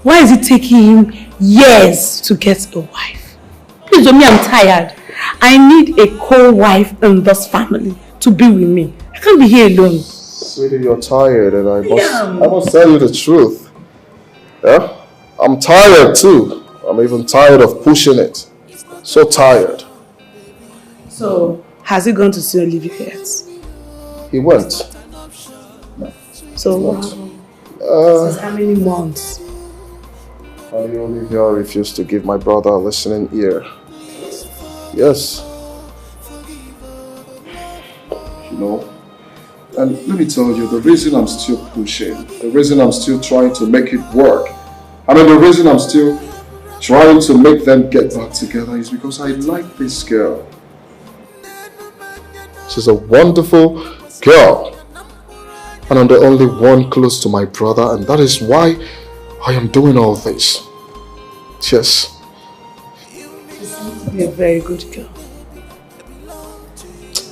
Why is it taking him years to get a wife? Please, Omi, I'm tired. I need a co-wife in this family to be with me. I can't be here alone. Sweetie, you're tired and I must tell you the truth. Yeah? I'm tired too. I'm even tired of pushing it. So tired. So, has he gone to see Olivia yet? He went. So, since how many months? Olivia refused to give my brother a listening ear. Yes. You know, and let me tell you, the reason I'm still pushing, the reason I'm still trying to make it work, the reason I'm still trying to make them get back together is because I like this girl. She's a wonderful girl. And I'm the only one close to my brother, and that is why I am doing all this. Yes. You're a very good girl.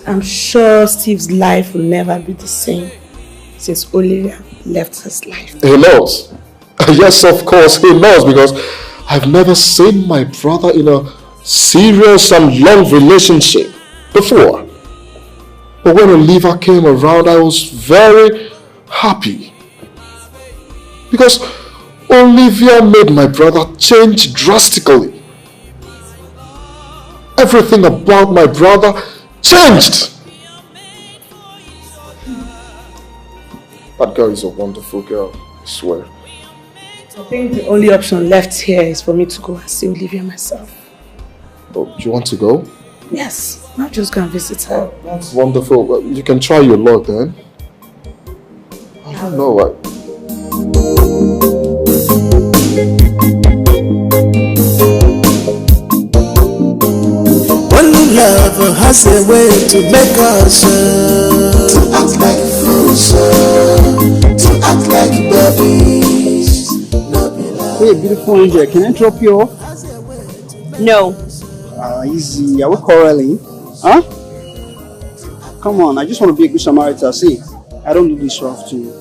I'm sure Steve's life will never be the same since Olivia left his life. He knows. Yes, of course, he knows, because I've never seen my brother in a serious and long relationship before. But when Olivia came around, I was very happy. Because Olivia made my brother change drastically. Everything about my brother changed. That girl is a wonderful girl, I swear. I think the only option left here is for me to go and see Olivia myself. Oh, do you want to go? Yes, I'll just go and visit her. That's wonderful. You can try your luck then. I don't know what. Only love has a way to make us to act like fools, to act like babies. Hey, beautiful angel, can I drop you off? No. Easy. Are we quarreling? Huh? Come on, I just want to be a good Samaritan. See, I don't do this so often,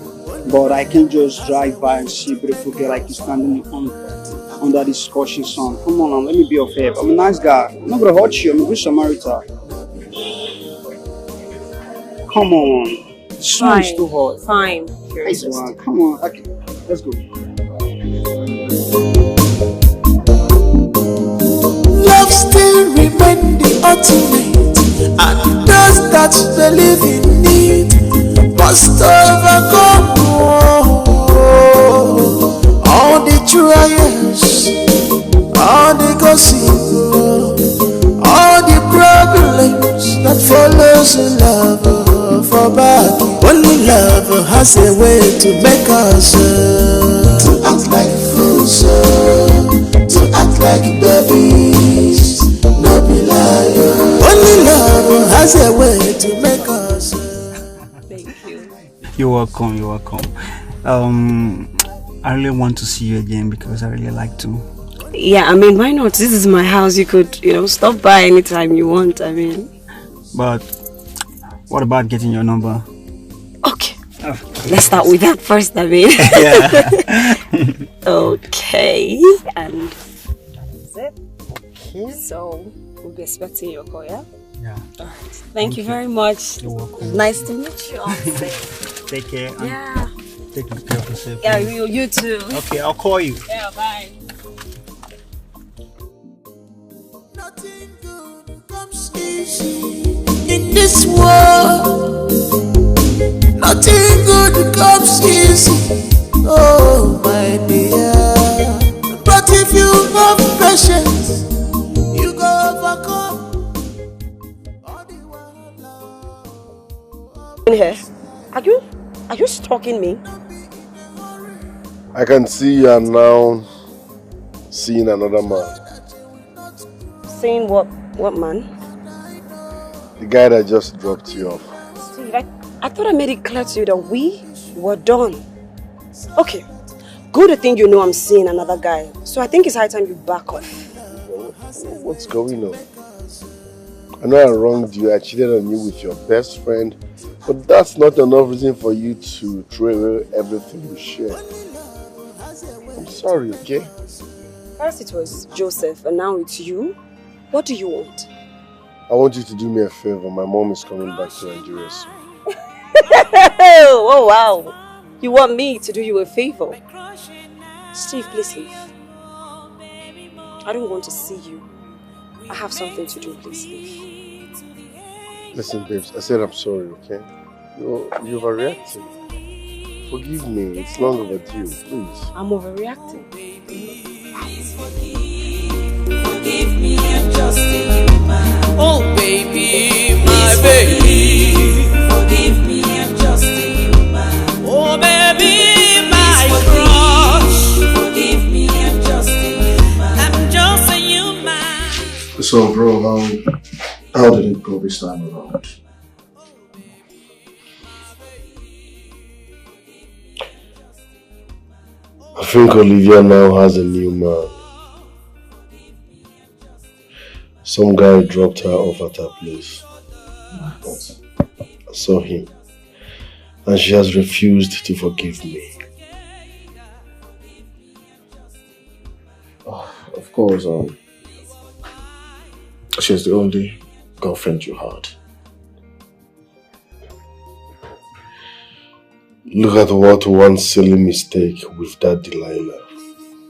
but I can't just drive by and see a beautiful girl like you standing under this scorching sun. Come on, let me be of help. I'm a nice guy. I'm not gonna hurt you. I'm a good Samaritan. Come on, the sun is too hot. Fine. Nice one. Come on. Okay, let's go. Love still remain the ultimate, and those that believe in it must overcome all the trials, all the gossip, all the problems that follows in love for back. Only love has a way to make us to act like fools, to act like babies, no be liar. Only love has a way to make us. Thank you. You're welcome. You're welcome. I really want to see you again because I really like to. Yeah, I mean, why not? This is my house. You could, stop by anytime you want. I mean. But what about getting your number? Okay. Let's start with that first, I mean. Yeah. Okay. And that's it. Okay. So, we'll be expecting your call, yeah? Yeah. All right. Thank you very much. You're welcome. Nice to meet you. Take care. Yeah. Take care of yourself. Yeah, you too. Okay, I'll call you. Yeah, bye. Nothing good comes easy in this world. Nothing good comes easy. Oh my dear. But if you have patience, you go overcome all the world. In here. Are you stalking me? I can see you are now seeing another man. Saying what man? The guy that just dropped you off. Steve, I thought I made it clear to you that we were done. Okay, good thing you know I'm seeing another guy. So I think it's high time you back off. What's going on? I know I wronged you, I cheated on you with your best friend, but that's not enough reason for you to throw away everything we share. I'm sorry, okay? First it was Joseph and now it's you. What do you want? I want you to do me a favor. My mom is coming back to Nigeria soon. Oh wow. You want me to do you a favor? Steve, please leave. I don't want to see you. I have something to do, please leave. Listen, babes, I said I'm sorry, okay? You're overreacting. Forgive me, it's long overdue, please. I'm overreacting. Forgive me, I'm just a human. Oh baby, my baby. Forgive me, I'm just a human. Oh baby, my crush. Forgive me, I'm just a human. I'm just a human. So, bro, how did it go this time around? I think Olivia now has a new man. Some guy dropped her off at her place. What? I saw him. And she has refused to forgive me. Oh, of course, she's the only girlfriend you had. Look at what one silly mistake with that Delilah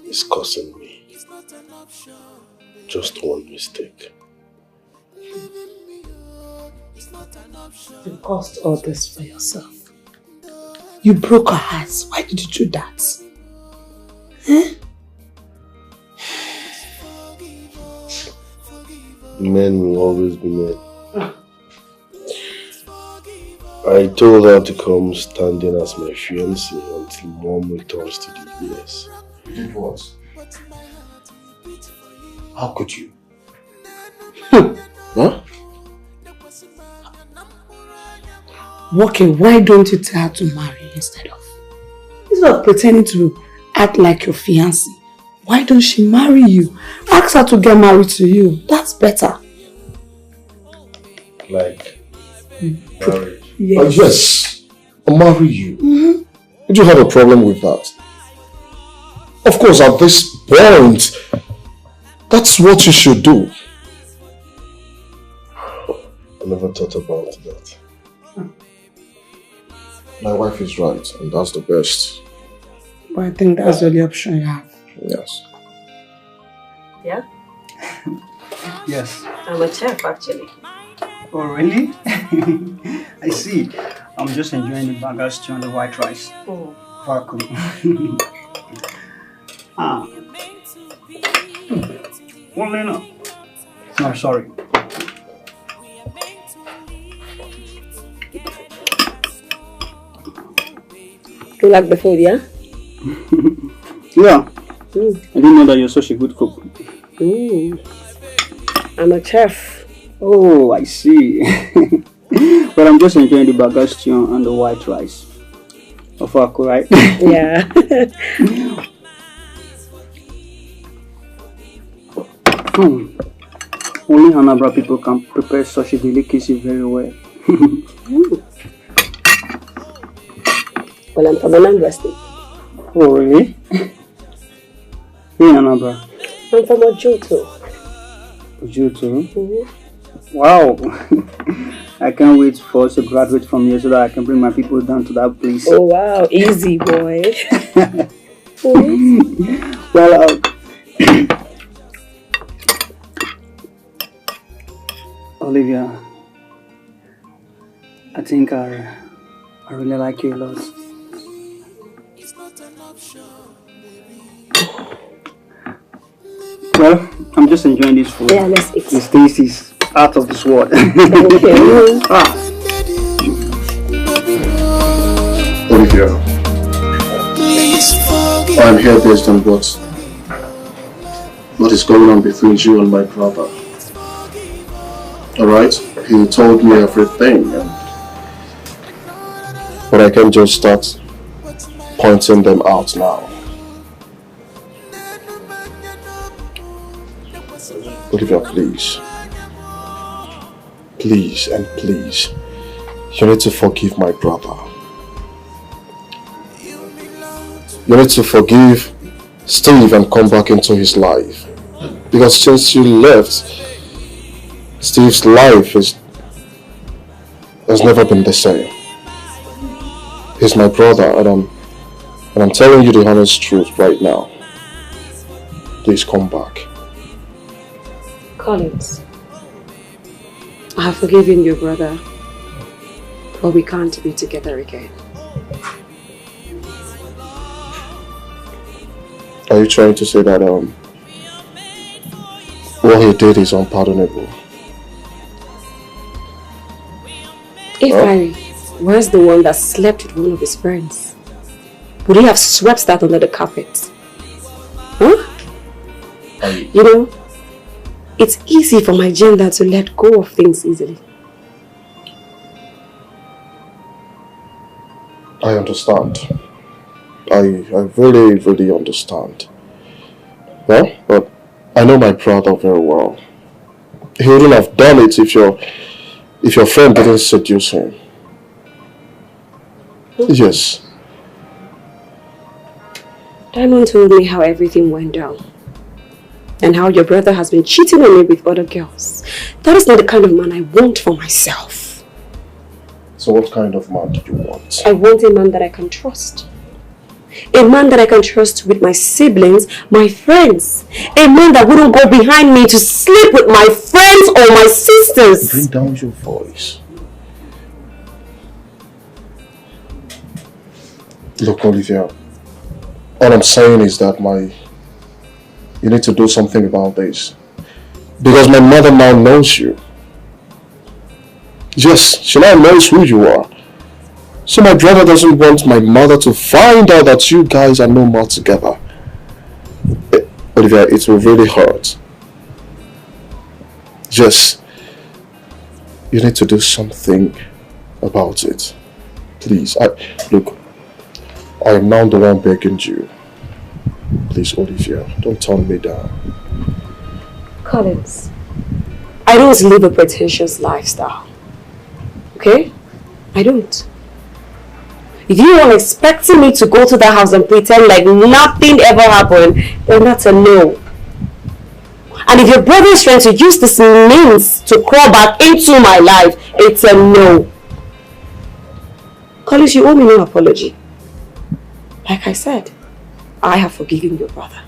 is costing me. Just one mistake. You caused all this for yourself. You broke her heart. Why did you do that? Huh? Men will always be men. I told her to come standing as my fiancée until mom returns to the US. You did what? How could you? Huh? Okay, why don't you tell her to marry instead of pretending to act like your fiancé? Why don't she marry you? Ask her to get married to you. That's better. Like marriage? Yes. Yes, I'll marry you. Would you have a problem with that? Of course, at this point, that's what you should do. I never thought about that. My wife is right, and that's the best. But I think that's the only option you have. Yes. Yeah? Yes. I'm a chef actually. Oh, really? I see. I'm just enjoying the burger stew and the white rice. Oh. Very cool. One minute. No, sorry. You like the food, yeah? Yeah. I didn't know that you're such a good cook. I'm a chef. Oh, I see. But I'm just enjoying the burger stew and the white rice. Ofako, right? Yeah. Only Hanabra people can prepare such a delicacy very well. Well, I'm from Anambra State. Oh, really? Hey, Hanabra. I'm from Ojuto. Ojuto? Wow. I can't wait for us to graduate from here so that I can bring my people down to that place. Oh, wow. Easy, boy. Well, Olivia, I think I really like you a lot. Well, I'm just enjoying this food. Yeah, let's eat. This taste is out of this world. Okay. Olivia, I'm here based on what is going on between you and my brother. Alright? He told me everything, but I can't just start pointing them out now. Olivia, please. please and please, you need to forgive my brother. You need to forgive Steve and come back into his life. Because since you left, Steve's life has never been the same. He's my brother, and I'm telling you the honest truth right now. Please come back. Collins, I have forgiven your brother, but we can't be together again. Are you trying to say that what he did is unpardonable? If I was the one that slept with one of his friends, would he have swept that under the carpet? Huh? You know, it's easy for my gender to let go of things easily. I understand. I really, really understand. Well, but I know my brother very well. He wouldn't have done it if your friend didn't seduce him. Yes. Diamond told me how everything went down. And how your brother has been cheating on me with other girls. That is not the kind of man I want for myself. So what kind of man do you want? I want a man that I can trust. A man that I can trust with my siblings, my friends. A man that wouldn't go behind me to sleep with my friends or my sisters. Bring down your voice. Look, Olivia, all I'm saying is that you need to do something about this. Because my mother now knows you. Yes, she now knows who you are. So my brother doesn't want my mother to find out that you guys are no more together. Olivia, it will really hurt. Yes, you need to do something about it. Please, look, I am now the one begging you. Please, Olivia, don't turn me down. Collins, I don't live a pretentious lifestyle. Okay? I don't. If you are expecting me to go to that house and pretend like nothing ever happened, then that's a no. And if your brother is trying to use this means to crawl back into my life, it's a no. Collins, you owe me no apology. Like I said, I have forgiven your brother.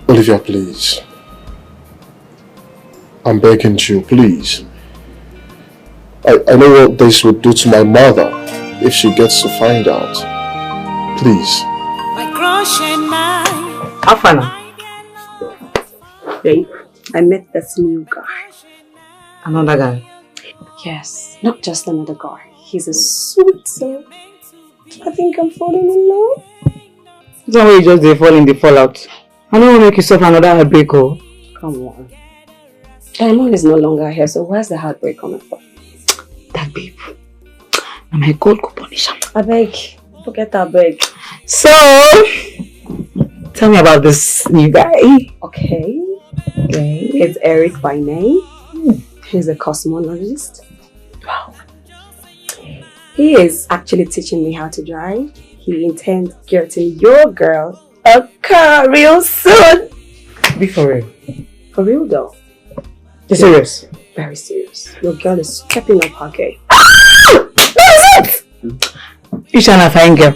Olivia, please. I'm begging you, please. I know what this would do to my mother if she gets to find out. Please. My crush and I. Afana. Babe, I met this new guy. Another guy? Yes, not just another guy. He's a sweet soul. I think I'm falling in love. It's not really just they fall in the fallout. I don't want to make you suffer another heartbreak. Oh. Come on. Diamond is no longer here, so where's the heartbreak coming from? That babe. And my God could punish him. I beg. Forget that beg. So, tell me about this new guy. Okay. It's Eric by name. He's a cosmologist. Wow. He is actually teaching me how to drive. He intends getting your girl a car real soon. Be for real. For real though. You serious? Very serious. Your girl is stepping up her game. What is it? You shall not find girl.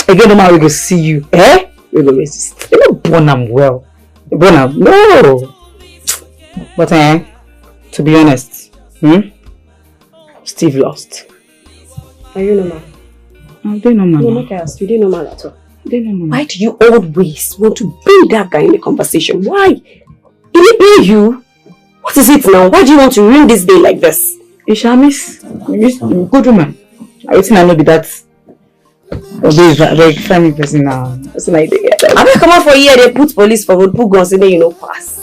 Again, no man we go see you. Eh? We go resist. You don't born am well. You born am? No. But to be honest, Steve lost. Are you normal? I'm doing normal. No, not asked. You didn't normal at all. Normal. Why do you always want to bring that guy in the conversation? Why? Did he pay you? What is it now? Why do you want to ruin this day like this? Ishamis, you're a good woman. I think I know that. Okay, very funny person now. That's an idea. I mean, come on for a year, they put police for road, put guns in there, you know, pass.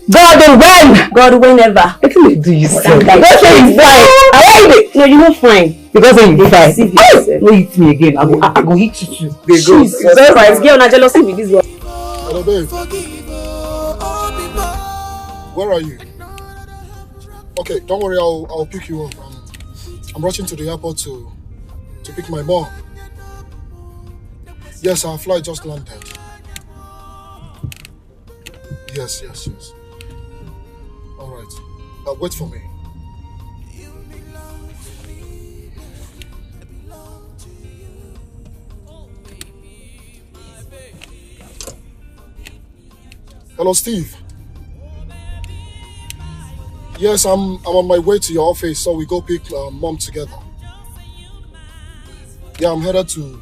God, when? God, whenever. What do you say? Don't say it's fine. I like it. No, you're not fine. Because when you fine. No, hit me again. I go hit you too. They go. Jesus Christ, girl, not jealousy with this one. Hello, babe. where are you? Okay, don't worry, I'll pick you up. I'm rushing to the airport to pick my mom. Yes, our flight just landed. Yes. All right. Wait for me. Hello, Steve. Yes, I'm on my way to your office, so we go pick mom together. Yeah, I'm headed to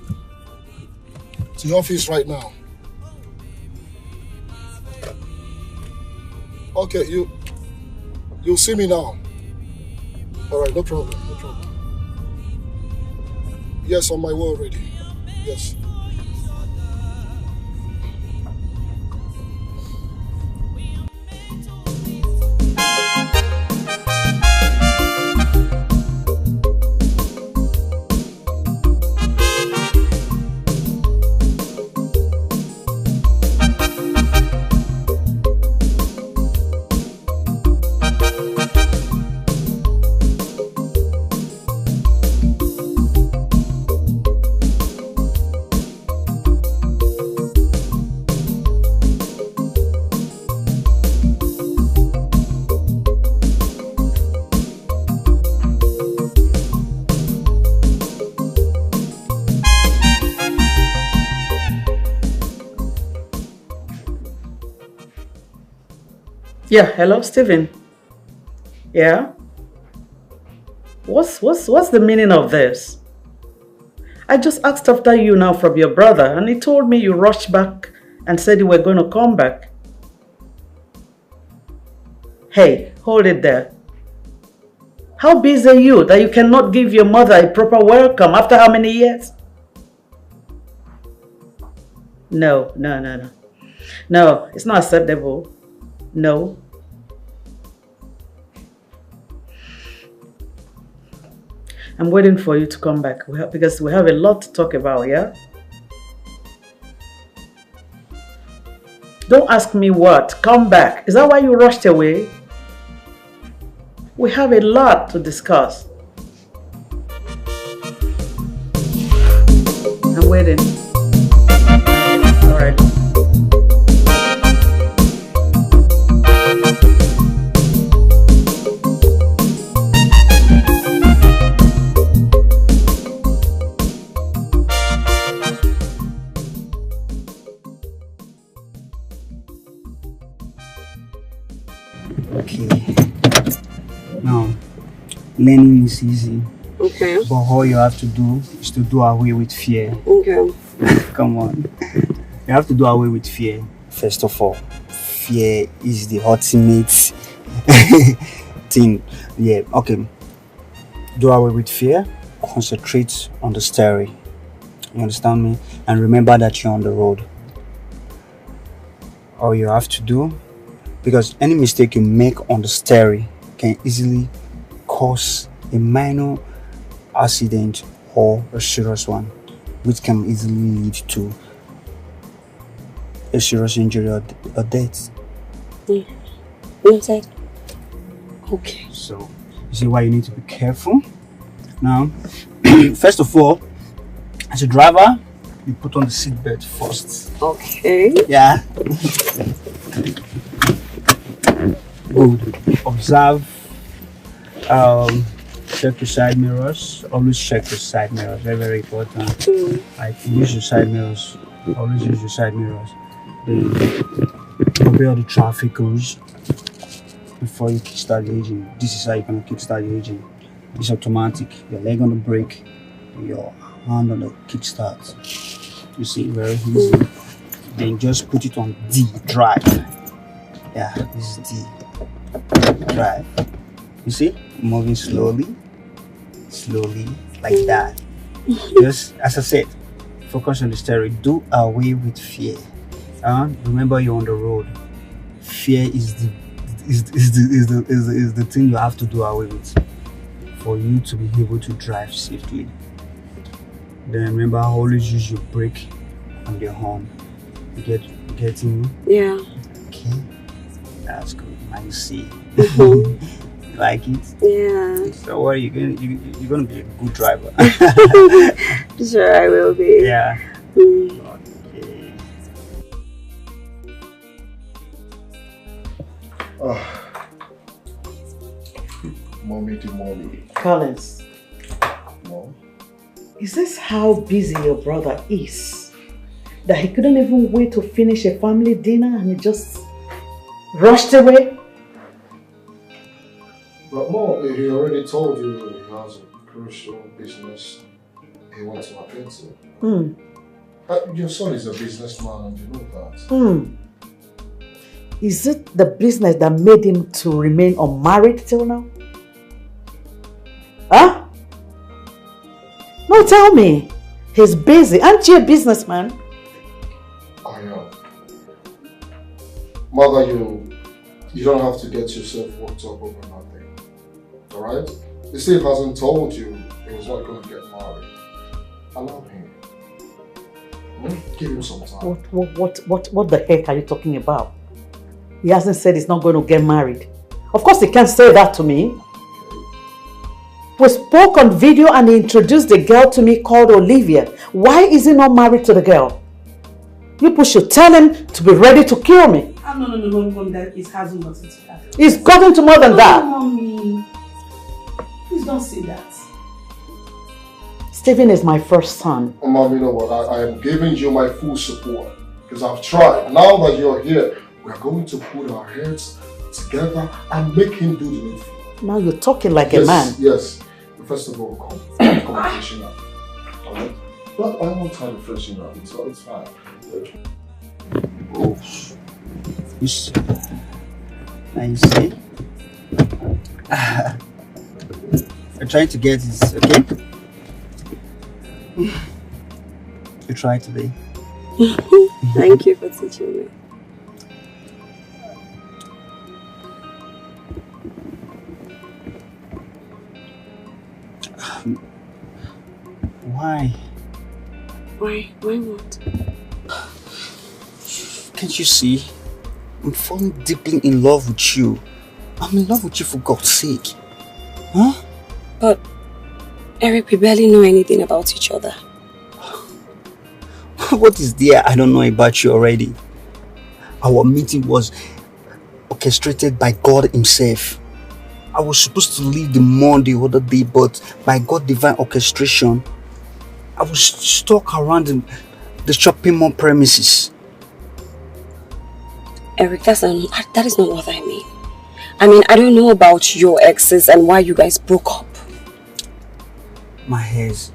the office right now. Okay, you'll see me now. All right, no problem. Yes, on my way already. Yes. Yeah, hello, Stephen. Yeah? What's the meaning of this? I just asked after you now from your brother, and he told me you rushed back and said you were going to come back. Hey, hold it there. How busy are you that you cannot give your mother a proper welcome after how many years? No, it's not acceptable. No. I'm waiting for you to come back because we have a lot to talk about, yeah? Don't ask me what. Come back. Is that why you rushed away? We have a lot to discuss. I'm waiting. All right. Now, learning is easy. Okay. But all you have to do is to do away with fear. Okay. Come on. You have to do away with fear. First of all, fear is the ultimate thing. Yeah, okay. Do away with fear. Concentrate on the steering. You understand me? And remember that you're on the road. All you have to do, because any mistake you make on the steering can easily cause a minor accident or a serious one, which can easily lead to a serious injury or death. Inside. Okay. So, you see why you need to be careful. Now, first of all, as a driver, you put on the seatbelt first. Okay. Yeah. Good. Observe. Check your side mirrors. Always check your side mirrors. Very, very important. Like, use your side mirrors. Always use your side mirrors. Obey all the traffic rules before you kickstart the engine. This is how you're gonna kickstart the engine. It's automatic. Your leg on the brake, your hand on the kickstart. You see, very easy. Then just put it on D, drive. Yeah, this is D, drive. You see, moving slowly, like that. Just as I said, focus on the steering. Do away with fear. Remember, you're on the road. Fear is the thing you have to do away with for you to be able to drive safely. Then remember, always use your brake and your horn. Getting me? Yeah. Okay, that's good. I see. You like it? Yeah. So what are you going? You're going to be a good driver. Sure, I will be. Yeah. Mm. Okay. Mommy to mommy. Collins, Mom. is this how busy your brother is? That he couldn't even wait to finish a family dinner and he just rushed away? But Mom, he already told you he has a crucial business he wants to attend to. Your son is a businessman and you know that. Is it the business that made him to remain unmarried till now? Huh? No, tell me. He's busy. Aren't you a businessman? I am. Mother, you don't have to get yourself worked up over nothing. Alright? He still hasn't told you he was not going to get married. Allow him. Give him some time. What the heck are you talking about? He hasn't said he's not going to get married. Of course he can't say that to me. We spoke on video and he introduced a girl to me called Olivia. Why is he not married to the girl? You people should tell him to be ready to kill me. No, that it hasn't gotten to that. He's gotten to more than that. Mommy. Please don't say that. Stephen is my first son. Mom, you know what? I am giving you my full support because I've tried. Now that you're here, we're going to put our heads together and make him do the needful. Now you're talking like a man. Yes. First of all, come freshen up. Alright? But I won't try to freshen up, so it's fine. Oh. You see? Now you see? I'm trying to get this, okay? You try today. Thank you for teaching me. Why? Why what? Can't you see? I'm falling deeply in love with you. I'm in love with you for God's sake. Huh? But, Eric, we barely know anything about each other. What is there I don't know about you already? Our meeting was orchestrated by God himself. I was supposed to leave the Monday other day, but by God's divine orchestration, I was stuck around the shopping mall premises. Eric, that is not what I mean. I mean, I don't know about your exes and why you guys broke up. My hairs,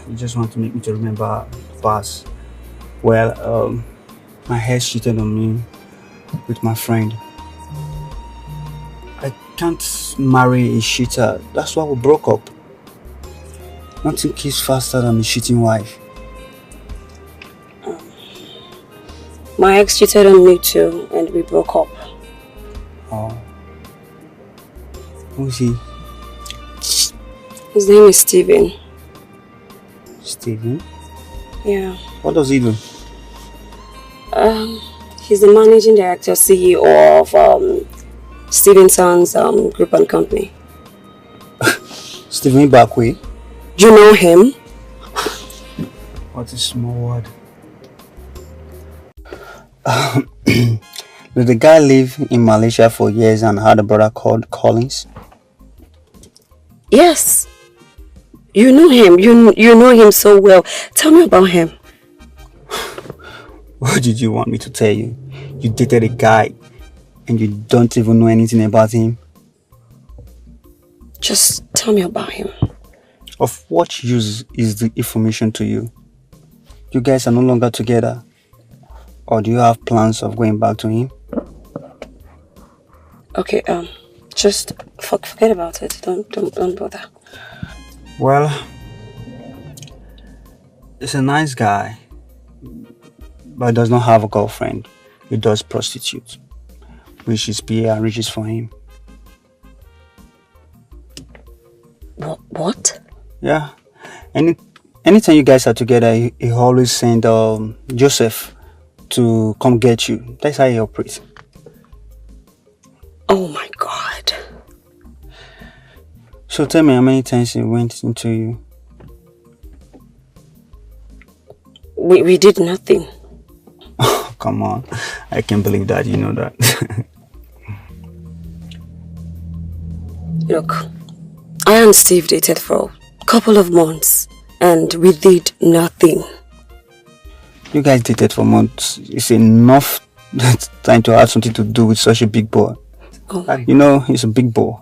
you just want to make me to remember the past. Well, my hair cheated on me with my friend. I can't marry a cheater. That's why we broke up. Nothing kills faster than a cheating wife. My ex cheated on me too, and we broke up. Oh. Who is he? His name is Steven. Steven? Yeah. What does he do? He's the managing director, CEO of Stevenson's Group and Company. Steven Bakwe? Do you know him? What a small word. Did the guy live in Malaysia for years and had a brother called Collins? Yes. You know him. You know him so well. Tell me about him. What did you want me to tell you? You dated a guy and you don't even know anything about him? Just tell me about him. Of what use is the information to you? You guys are no longer together. Or do you have plans of going back to him? Okay, just forget about it. Don't bother. Well, he's a nice guy, but does not have a girlfriend. He does prostitute, which is PA arranges for him. What? Yeah. Anytime you guys are together, he always send Joseph to come get you. That's how he operates. Oh my God. So tell me how many times he went into you? We did nothing. Oh, come on. I can't believe that you know that. Look, I and Steve dated for a couple of months and we did nothing. You guys dated for months. It's enough time to have something to do with such a big boy. Oh. You know, he's a big boy.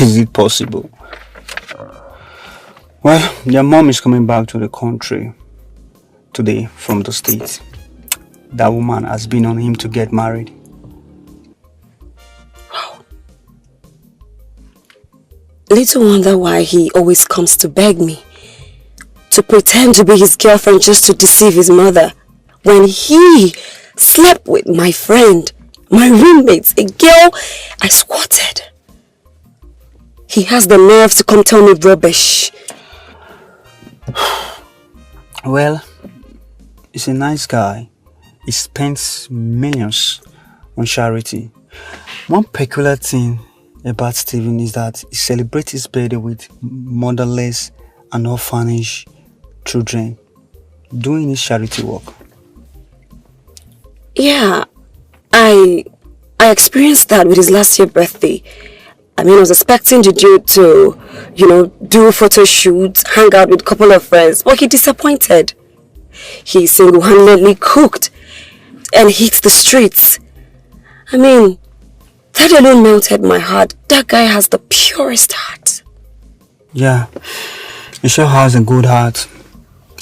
Is it possible? Well, their mom is coming back to the country today from the States. That woman has been on him to get married. Wow. Little wonder why he always comes to beg me to pretend to be his girlfriend just to deceive his mother when he slept with my friend, my roommate, a girl I squatted. He has the nerve to come tell me rubbish. Well, he's a nice guy. He spends millions on charity. One peculiar thing about Steven is that he celebrates his birthday with motherless and orphanage children doing his charity work. Yeah, I experienced that with his last year's birthday. I mean, I was expecting the dude to, do photo shoots, hang out with a couple of friends, but he disappointed. He single-handedly cooked and hit the streets. I mean, that alone melted my heart. That guy has the purest heart. Yeah, he sure has a good heart.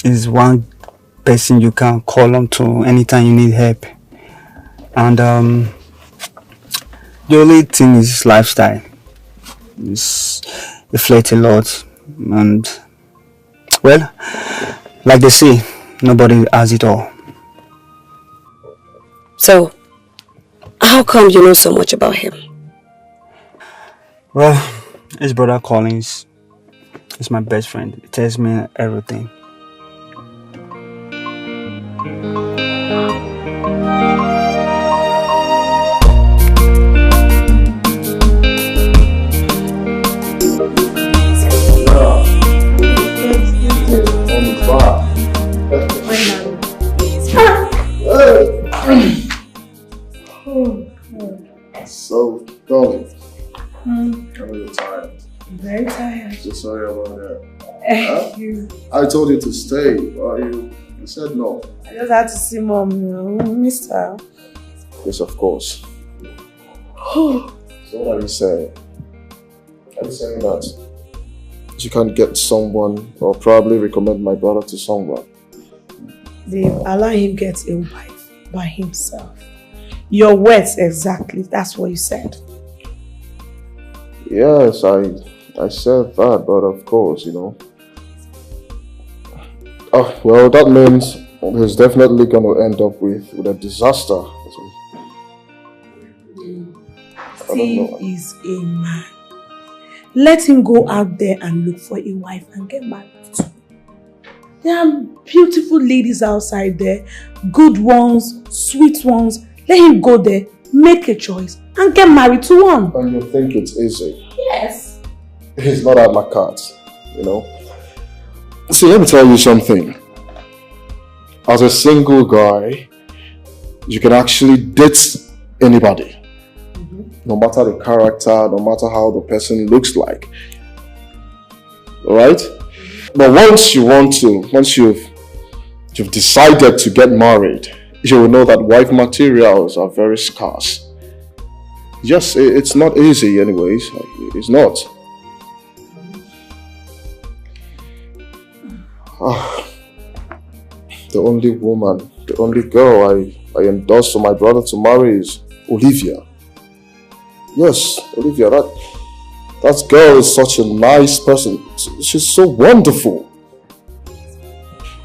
He's one person you can call on to anytime you need help. And the only thing is his lifestyle. He flirts a lot. And, well, like they say, nobody has it all. So, how come you know so much about him? Well, his brother Collins is my best friend. He tells me everything. So, darling, I'm a little tired. Very tired. So sorry about that. You. I told you to stay, but you said no. I just had to see mom, missed her. Yes, of course. So what are you saying? Are you saying that you can't get someone or probably recommend my brother to someone? They allow him get a wife by himself. Your words exactly, that's what you said. Yes, I said that, but of course, Oh, well, that means he's definitely going to end up with a disaster. Steve is a man. Let him go out there and look for a wife and get married. There are beautiful ladies outside there, good ones, sweet ones. Let him go there, make a choice, and get married to one. And you think it's easy? Yes. He's not at my cards, See, let me tell you something. As a single guy, you can actually date anybody. No matter the character, no matter how the person looks like. Alright? But once you've decided to get married, you will know that wife materials are very scarce. Yes, it's not easy anyways. It's not. The only woman, the only girl I endorsed for my brother to marry is Olivia. Yes, Olivia, that girl is such a nice person. She's so wonderful.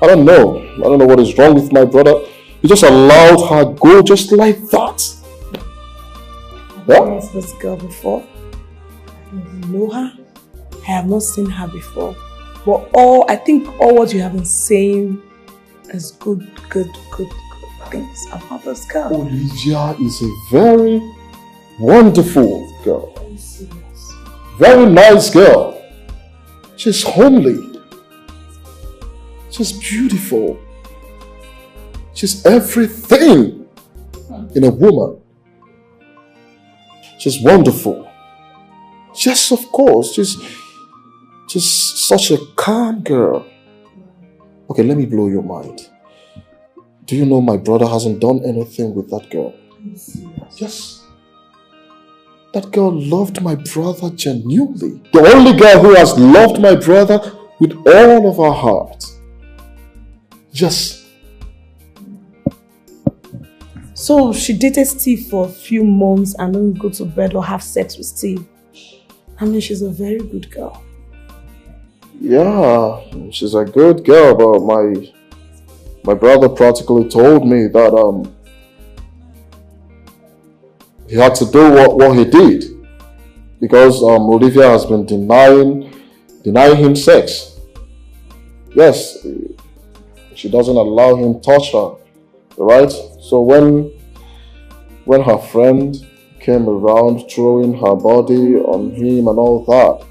I don't know what is wrong with my brother. He just allowed her go just like that. I've never met this girl before. I don't know her. I have not seen her before. But I think all what you have been saying is good. things about this girl. Olivia is a very wonderful girl. Very nice girl. She's homely. She's beautiful. She's everything in a woman. She's wonderful. Yes, of course. She's such a calm girl. Okay, let me blow your mind. Do you know my brother hasn't done anything with that girl? Yes. That girl loved my brother genuinely. The only girl who has loved my brother with all of her heart. Yes. So she dated Steve for a few months and then go to bed or have sex with Steve. I mean, she's a very good girl. Yeah, she's a good girl, but my brother practically told me that he had to do what he did because Olivia has been denying him sex. Yes, she doesn't allow him to touch her, right? So when her friend came around throwing her body on him and all that,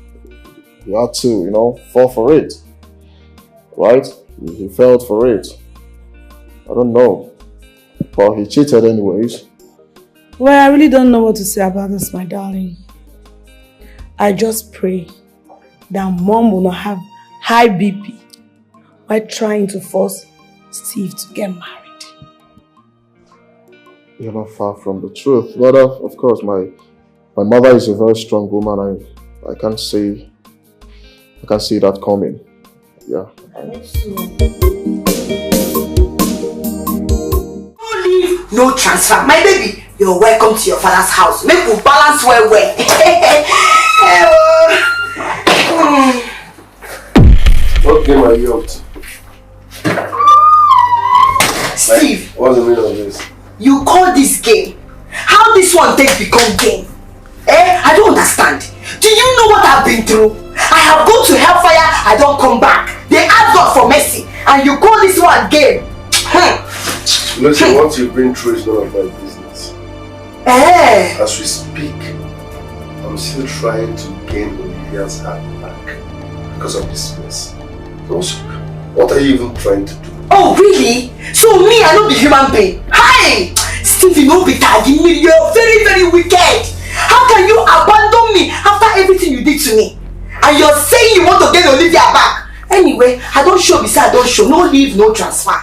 he had to, fall for it, right? He fell for it. I don't know, but he cheated anyways. Well, I really don't know what to say about this, my darling. I just pray that Mom will not have high BP while trying to force Steve to get married. You're not far from the truth. But of course, my mother is a very strong woman. I can't see that coming. Yeah. I hope so. No leave, no transfer. My baby, you're welcome to your father's house. Make we balance well. What game are you up to? Steve, What's the meaning of this? you call this game? How this one take become game? I don't understand. Do you know what I've been through? I have gone to hellfire, I don't come back. They ask God for mercy, and you call this one game? Listen, what you've been through is none of my business. As we speak, I'm still trying to gain Olivia's heart back because of this mess. Also, what are you even trying to do? Oh, really? So me, I don't be human being. Hi! Steve, you know be tagging me. You're very, very wicked. How can you abandon me after everything you did to me? And you're saying you want to get Olivia back? Anyway, I don't show beside I don't show. No leave, no transfer.